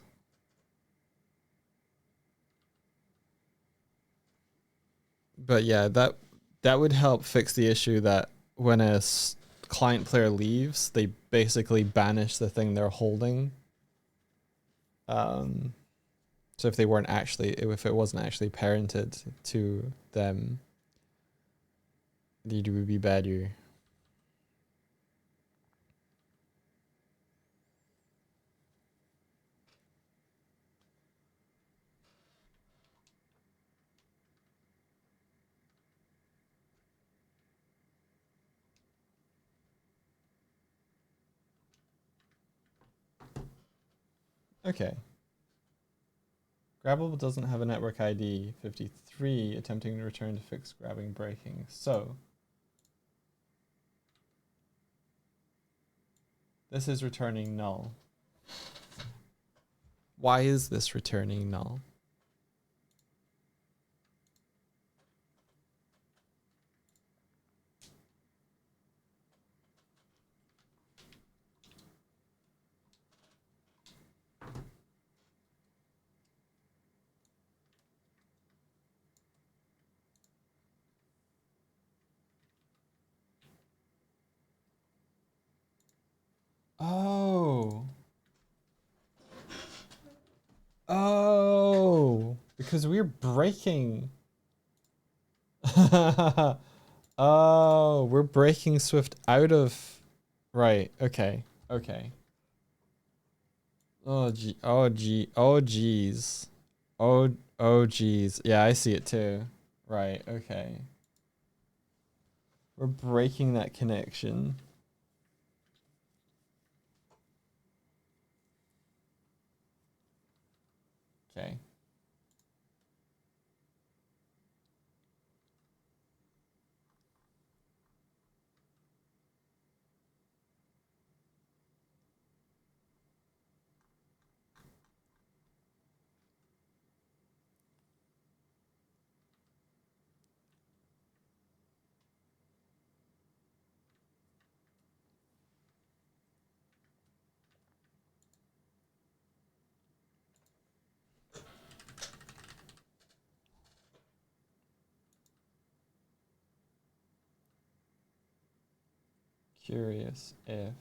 But yeah, that would help fix the issue that when a client player leaves, they basically banish the thing they're holding. So if they weren't actually, if it wasn't actually parented to them, it would be better. Okay. Grabbable doesn't have a network ID 53, attempting to return to fix grabbing breaking. So this is returning null. Why is this returning null? Oh. Oh. Because we're breaking. Oh, we're breaking Swift out of. Right. Okay. Okay. Oh gee. Oh gee. Oh geez. Oh geez. Yeah, I see it too. Right. Okay. We're breaking that connection. Okay. Curious if.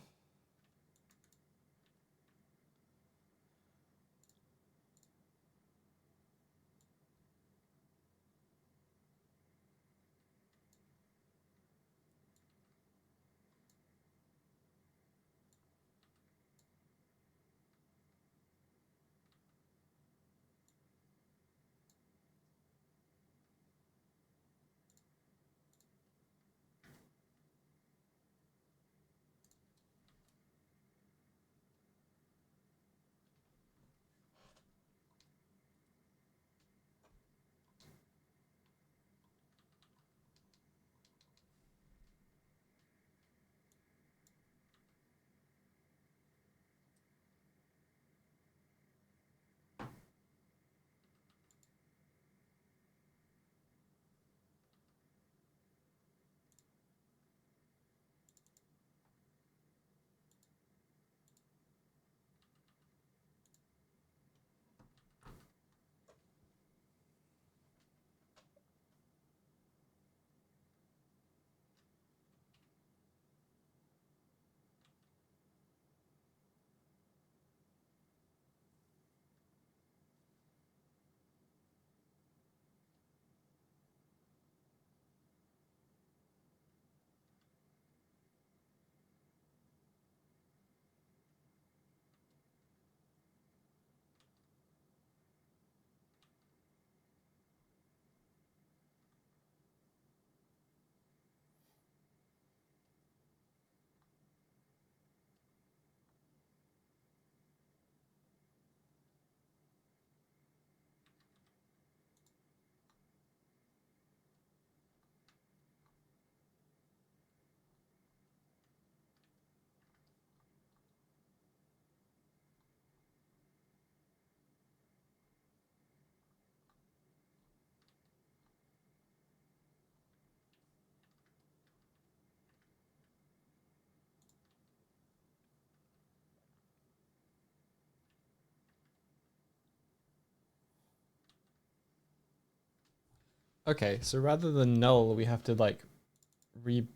Okay, so rather than null, we have to like re.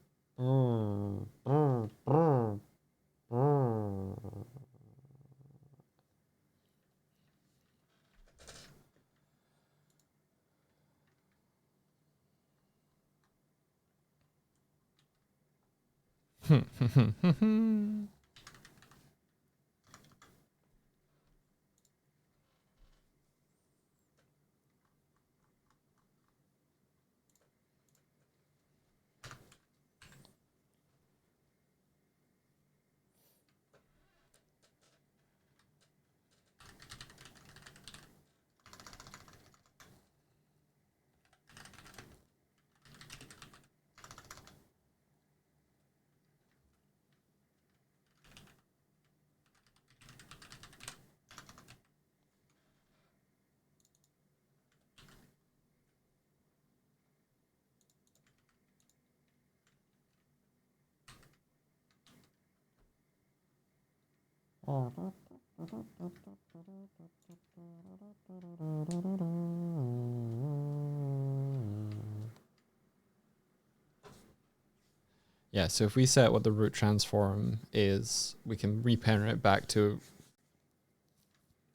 Yeah, so if we set what the root transform is, we can reparent it back to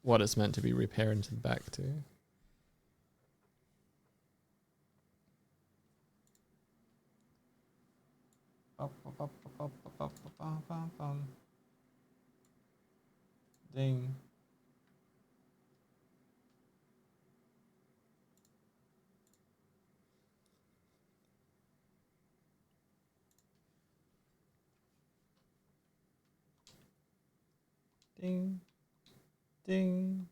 what it's meant to be reparented back to. Ding. Ding. Ding.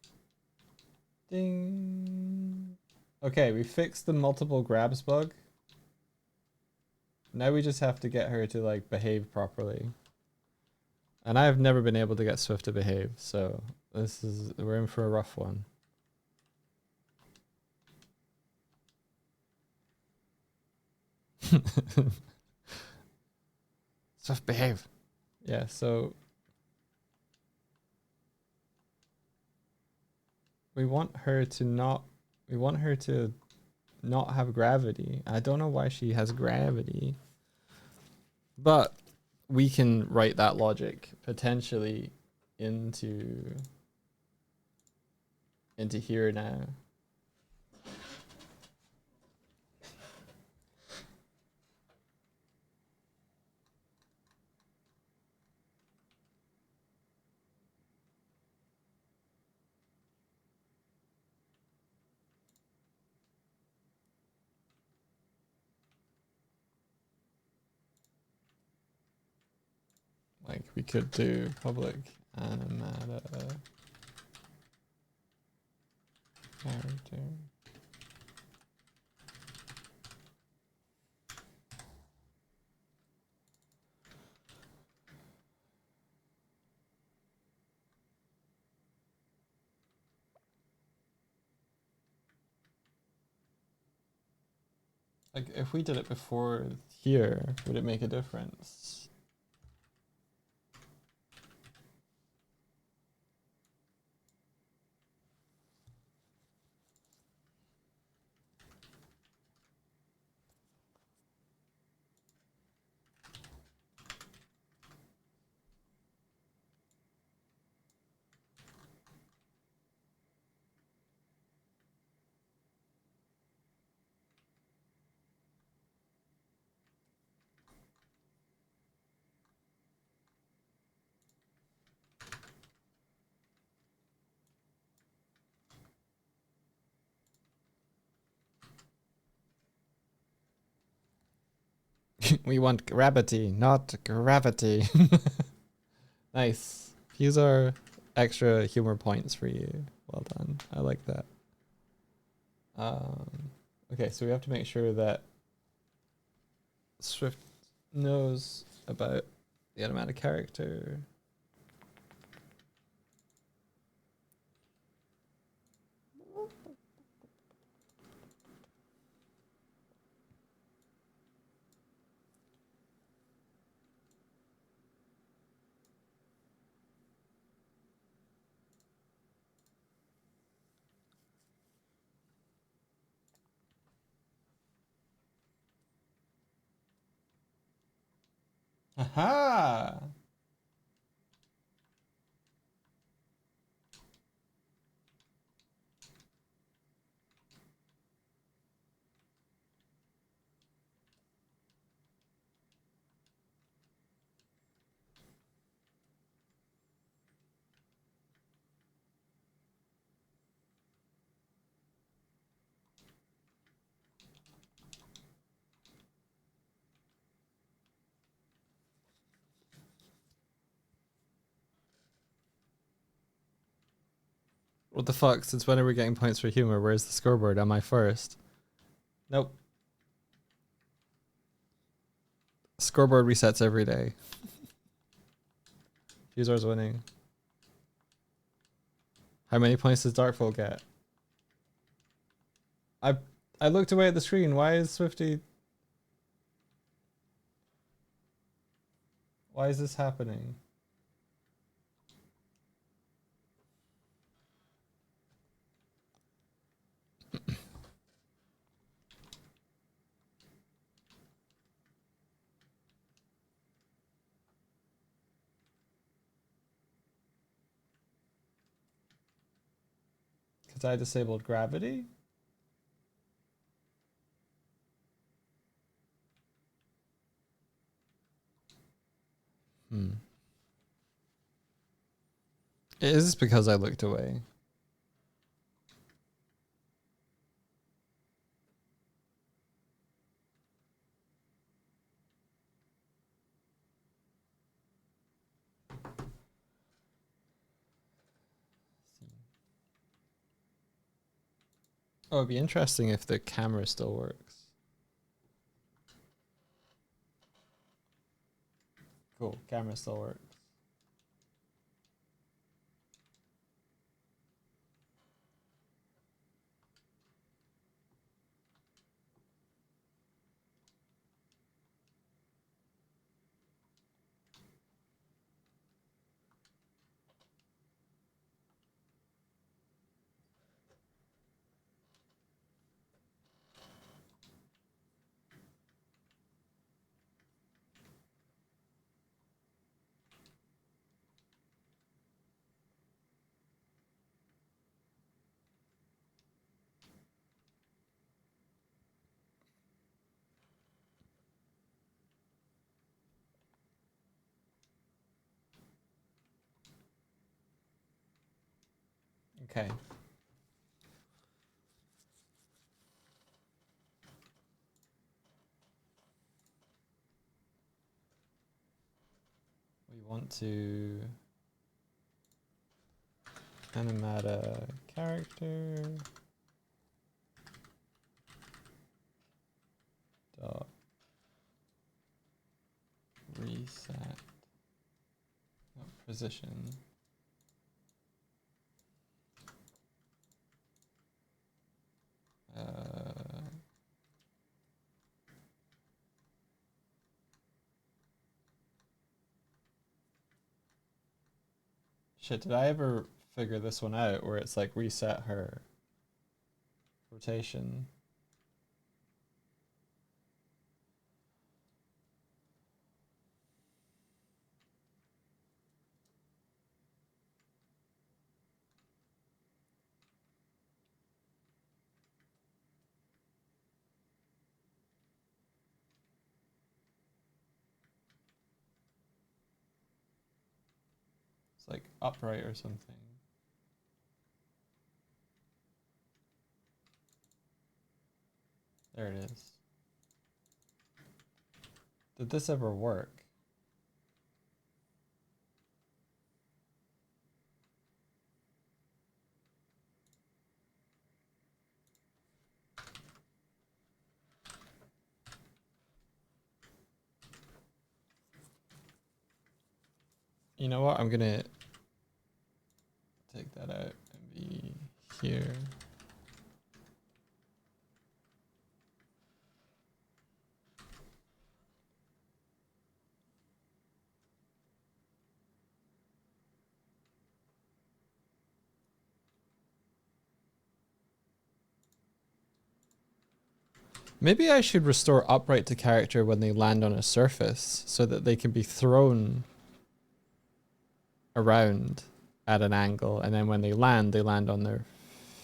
Ding. Okay, we fixed the multiple grabs bug. Now we just have to get her to like behave properly. And I've never been able to get Swift to behave, so we're in for a rough one. Swift, behave. Yeah, so we want her to not have gravity. I don't know why she has gravity. But we can write that logic potentially into here now. Like we could do public animata character. Like if we did it before here, would it make a difference? We want gravity, not gravity. Nice. These are extra humor points for you. Well done. I like that. Okay, so we have to make sure that Swift knows about the automatic character. Aha! What the fuck? Since when are we getting points for humor? Where's the scoreboard? Am I first? Nope. Scoreboard resets every day. Fusor's winning. How many points does Darkfall get? I looked away at the screen. Why is Swifty... Why is this happening? Because I disabled gravity? Is this because I looked away? Oh, it'd be interesting if the camera still works. Cool, camera still works. Okay. We want to animate a character. Dot reset. Position. Shit, did I ever figure this one out where it's like reset her rotation? It's like upright or something. There it is. Did this ever work? You know what? I'm gonna take that out and be here. Maybe I should restore upright to character when they land on a surface so that they can be thrown around at an angle, and then when they land on their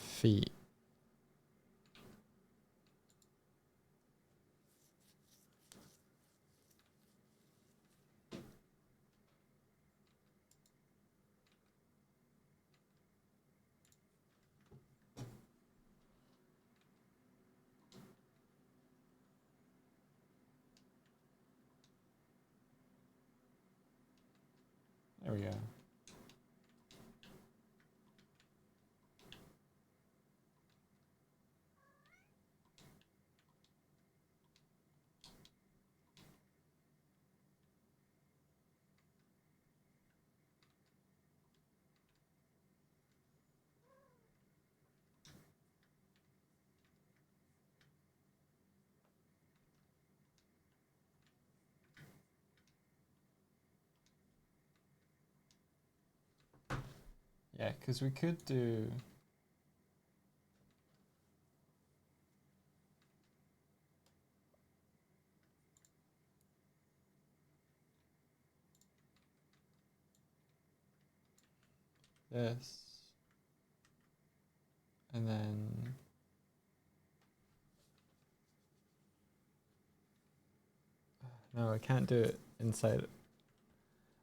feet. There we go. Yeah, because we could do. This. And then. No, I can't do it inside.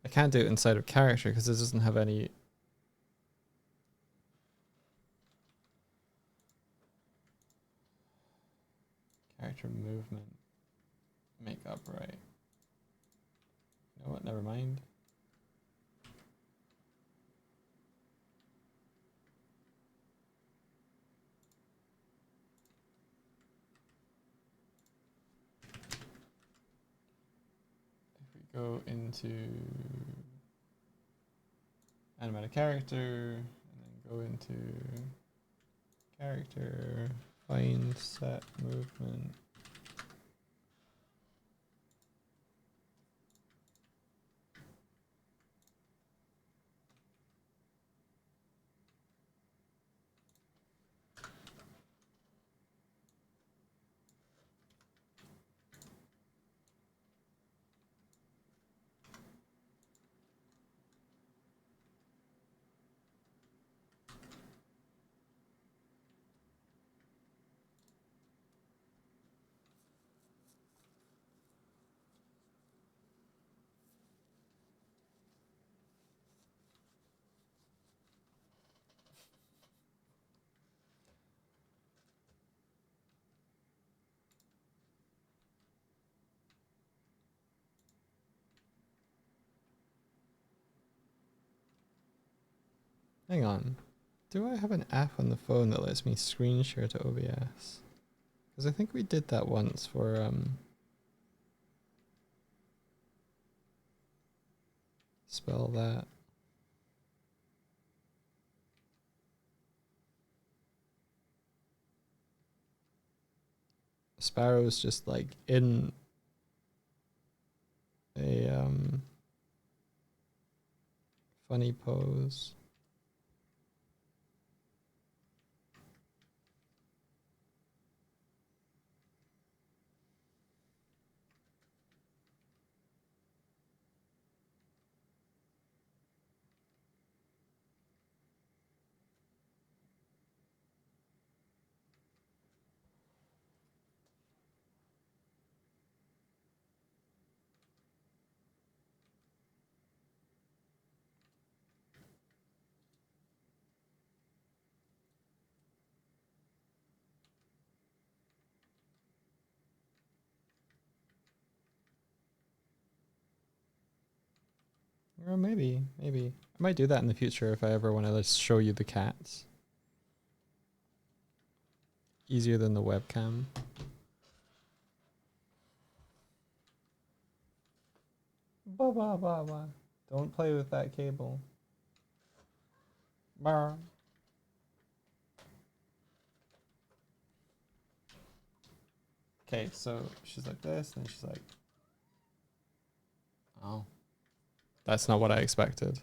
I can't do it inside of character because it doesn't have any. Character movement. Make up right. You know what? Never mind. If we go into animate a character and then go into character, find set movement. Hang on. Do I have an app on the phone that lets me screen share to OBS? Because I think we did that once for spell that. Sparrow's just like in a funny pose. Or maybe. I might do that in the future if I ever want to show you the cats. Easier than the webcam. Ba ba ba ba. Don't play with that cable. Bar. Okay, so she's like this, and she's like, oh. That's not what I expected.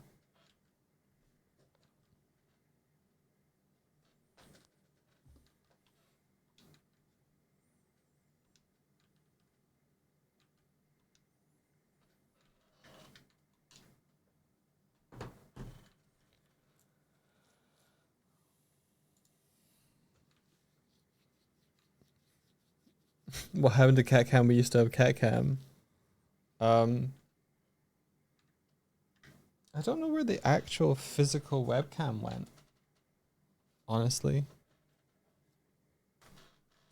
What happened to CatCam? We used to have CatCam. I don't know where the actual physical webcam went, honestly.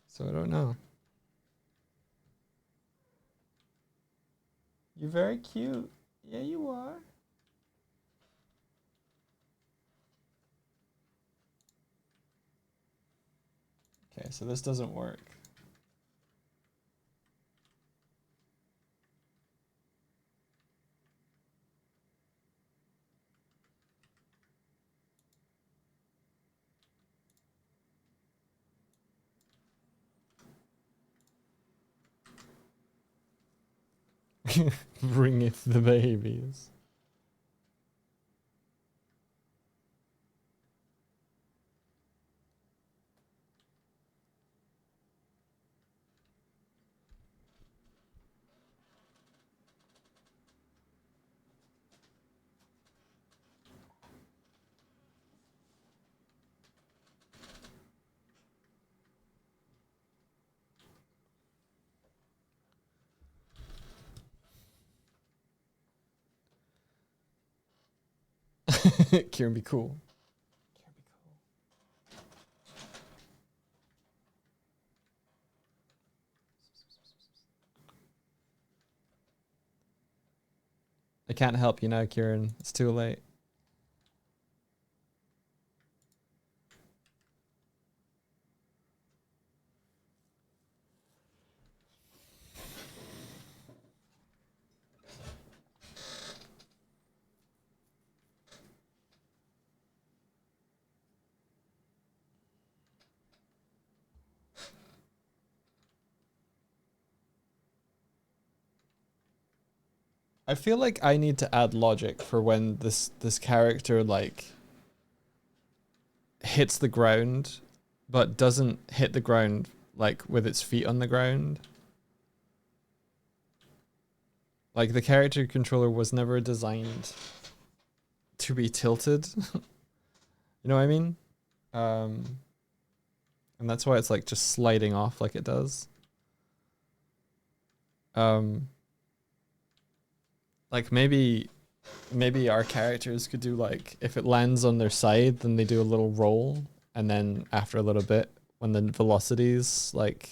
So I don't know. You're very cute. Yeah, you are. Okay, so this doesn't work. Bringeth the babies. Kieran be cool. I can't help you now, Kieran. It's too late. I feel like I need to add logic for when this character like hits the ground but doesn't hit the ground like with its feet on the ground. Like the character controller was never designed to be tilted. You know what I mean? And that's why it's like just sliding off like it does. Like maybe our characters could do like, if it lands on their side, then they do a little roll, and then after a little bit, when the velocity's like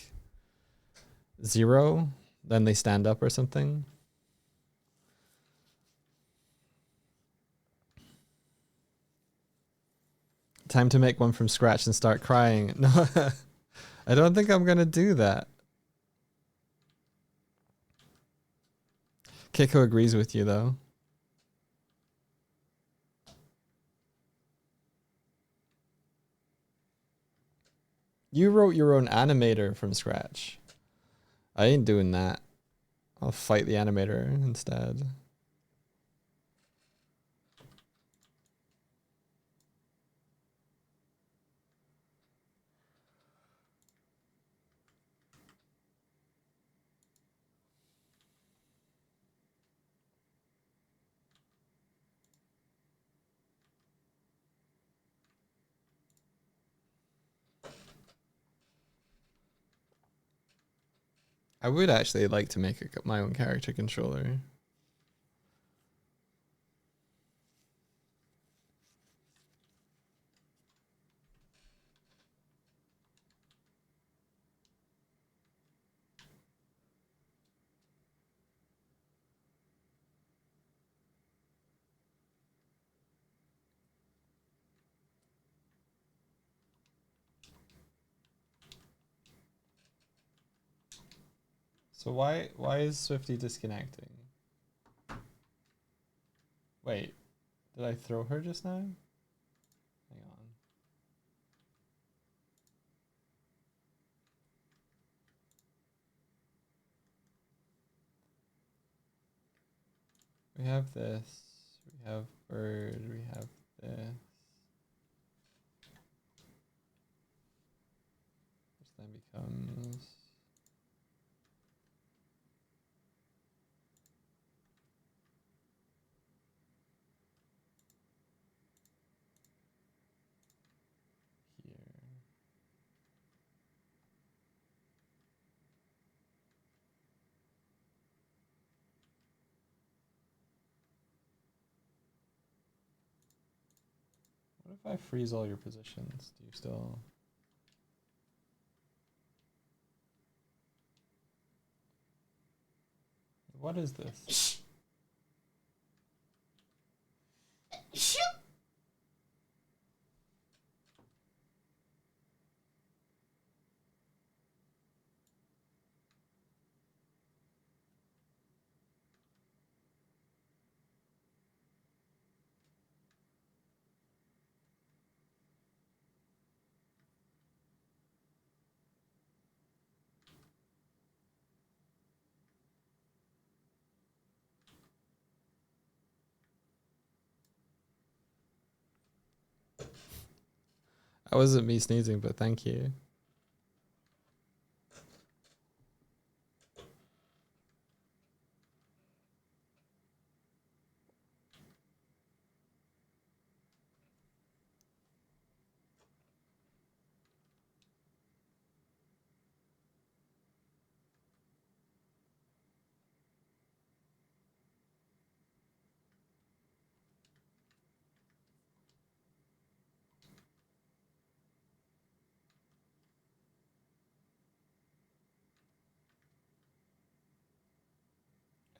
0, then they stand up or something. Time to make one from scratch and start crying. No, I don't think I'm gonna do that. Kiko agrees with you though. You wrote your own animator from scratch. I ain't doing that. I'll fight the animator instead. I would actually like to make my own character controller. So why is Swifty disconnecting? Wait, did I throw her just now? Hang on. We have this. We have bird. We have this. Which then becomes here. What if I freeze all your positions? Do you still... What is this? That wasn't me sneezing, but thank you.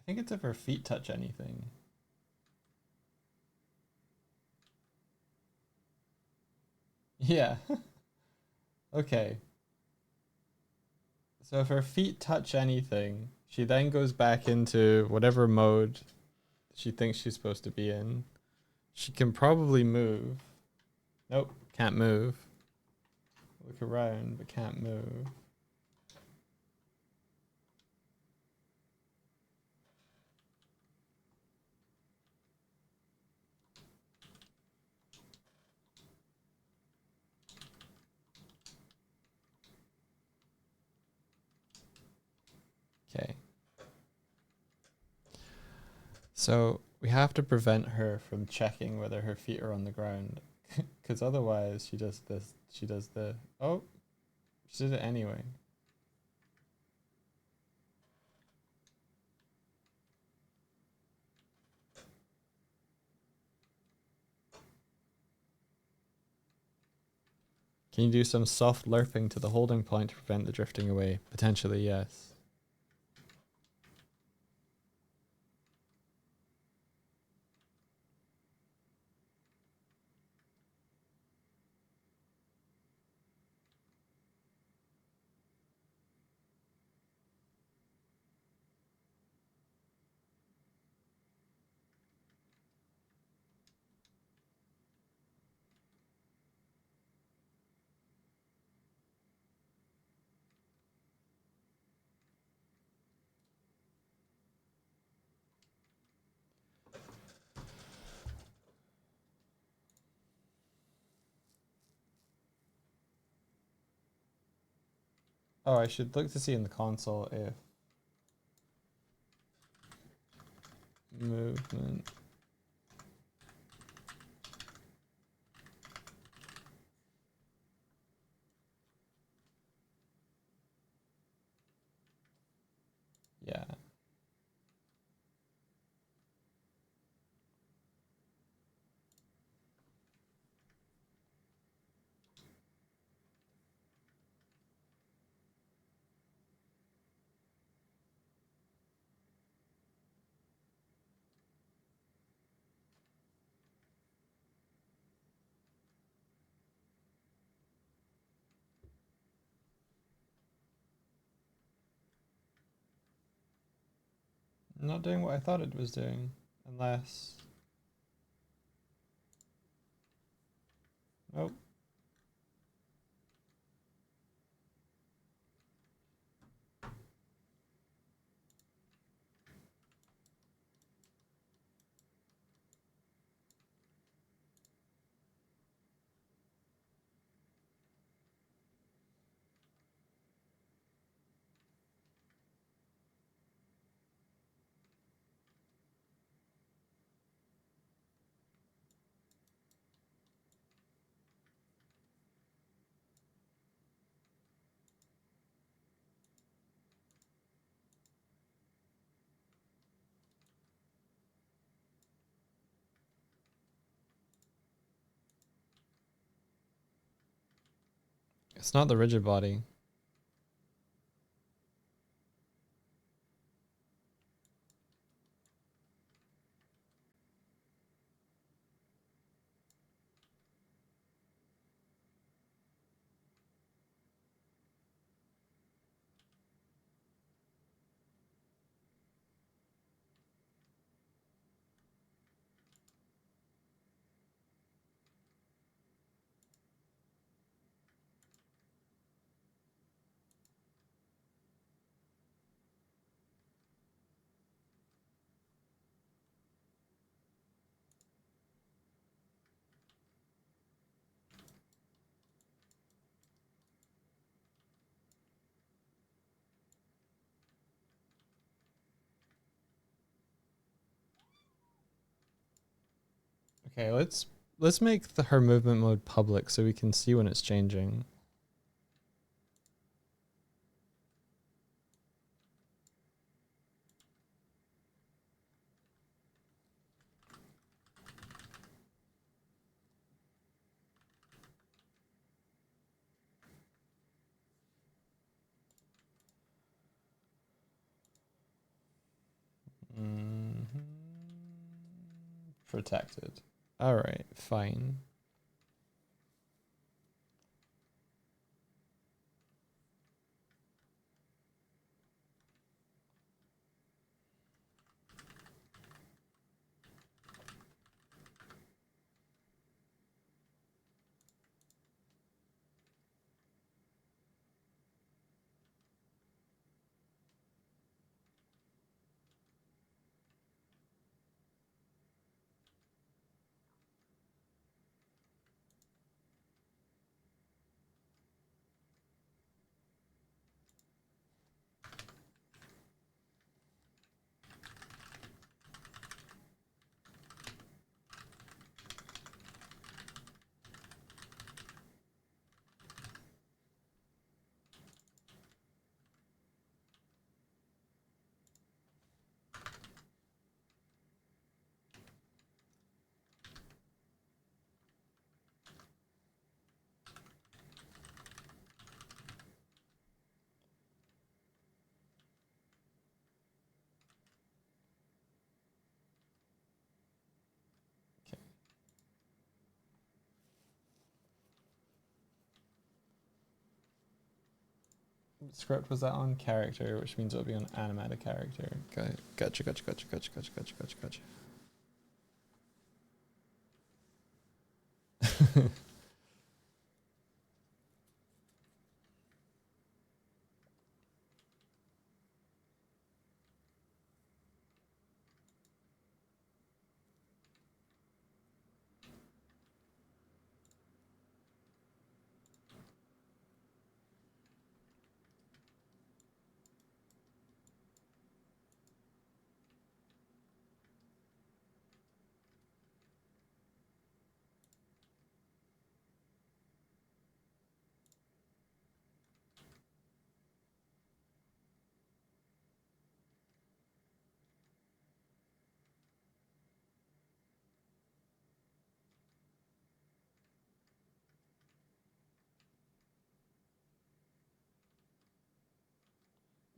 I think it's if her feet touch anything. Yeah. Okay. So if her feet touch anything, she then goes back into whatever mode she thinks she's supposed to be in. She can probably move. Nope, can't move. Look around, but can't move. Okay. So we have to prevent her from checking whether her feet are on the ground. Because otherwise she does this. She does the... Oh, she did it anyway. Can you do some soft lerping to the holding point to prevent the drifting away? Potentially, yes. Oh, I should look to see in the console if movement. Yeah. Not doing what I thought it was doing. Unless... Nope. It's not the rigid body. Okay, let's make her movement mode public so we can see when it's changing. protected. All right, fine. Script was that on character, which means it'll be on animated character. Okay, gotcha.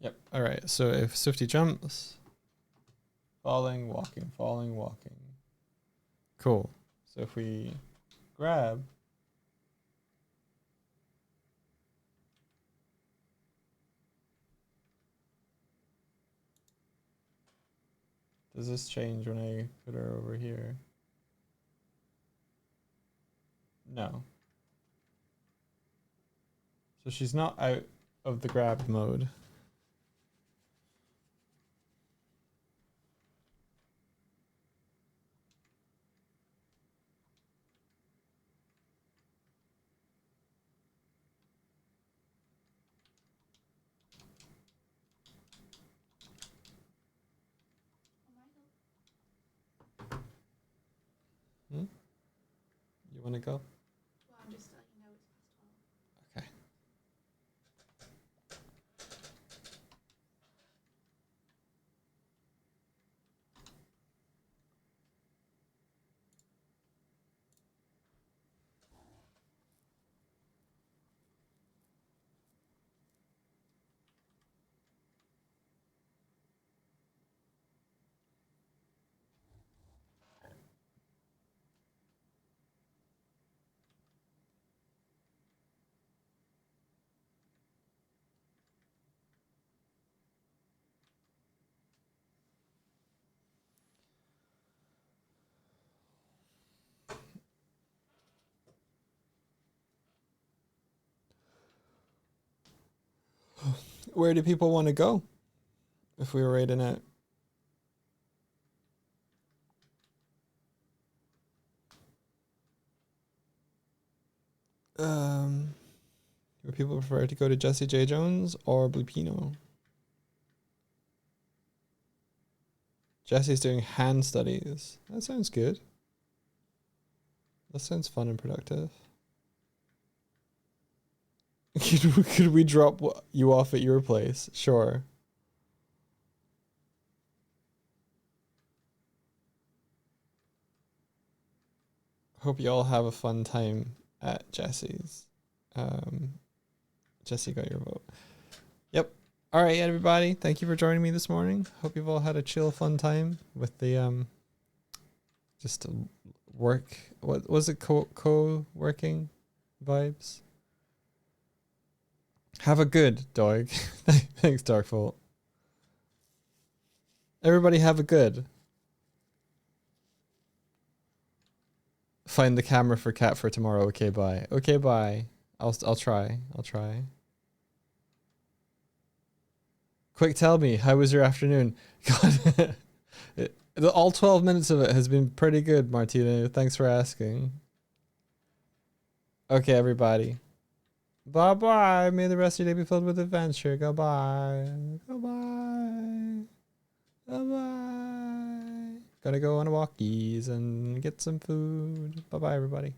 Yep. All right. So if Swifty jumps, falling, walking, falling, walking. Cool. So if we grab, does this change when I put her over here? No. So she's not out of the grab mode. Hmm? You want to go?
Well, I'm just letting you know it's past 12.
Okay. Where do people want to go? If we were raiding it. Would people prefer to go to Jesse J. Jones or Blupino? Jesse's doing hand studies. That sounds good. That sounds fun and productive. Could we drop you off at your place? Sure. Hope you all have a fun time at Jesse's. Jesse got your vote. Yep. All right, everybody. Thank you for joining me this morning. Hope you've all had a chill, fun time with the just to work. What was it? Co-working vibes. Have a good dog. Thanks, Darkfolt. Everybody have a good. Find the camera for cat for tomorrow. Okay, bye. Okay, bye. I'll try. I'll try. Quick, tell me, how was your afternoon? God, all 12 minutes of it has been pretty good, Martina. Thanks for asking. Okay, everybody. Bye-bye. May the rest of your day be filled with adventure. Goodbye. Goodbye. Bye-bye. Gotta go on walkies and get some food. Bye-bye, everybody.